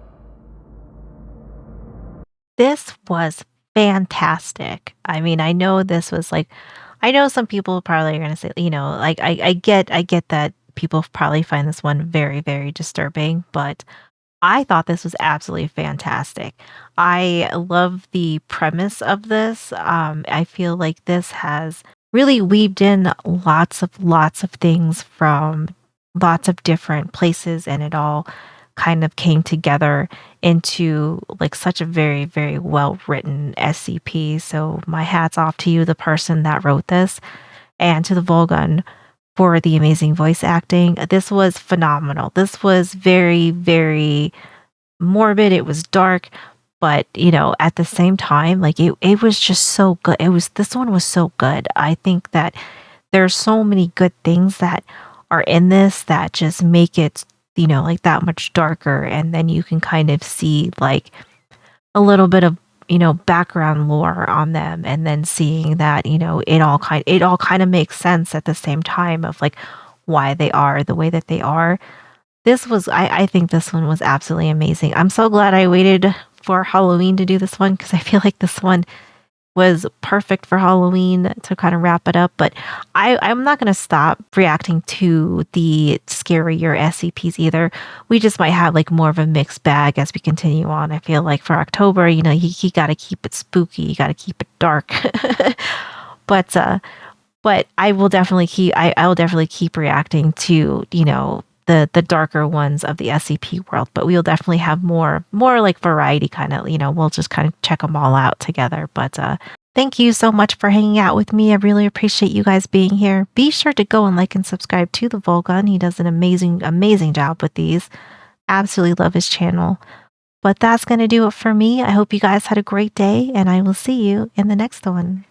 This was fantastic. I mean, I know this was I know some people probably are going to say, I get that people probably find this one very, very disturbing, but I thought this was absolutely fantastic. I love the premise of this. I feel like this has really weaved in lots of things from lots of different places, and it all kind of came together into like such a very, very well written SCP. So my hat's off to you, the person that wrote this, and to TheVolgun for the amazing voice acting. This was phenomenal. This was very, very morbid. It was dark, but at the same time, like it was just so good. This one was so good. I think that there's so many good things that are in this that just make it, like that much darker. And then you can kind of see like a little bit of, background lore on them, and then seeing that, it all kind of makes sense at the same time of like why they are the way that they are. I think this one was absolutely amazing. I'm so glad I waited for Halloween to do this one, because I feel like this one was perfect for Halloween to kind of wrap it up. But I'm not going to stop reacting to the scarier SCPs either. We just might have like more of a mixed bag as we continue on. I feel like for October, you got to keep it spooky. You got to keep it dark. But I will definitely keep reacting to, the darker ones of the SCP world, but we'll definitely have more like variety kind of, we'll just kind of check them all out together. But thank you so much for hanging out with me. I really appreciate you guys being here. Be sure to go and like and subscribe to TheVolgun. He does an amazing job with these. Absolutely love his channel. But that's going to do it for me. I hope you guys had a great day, and I will see you in the next one.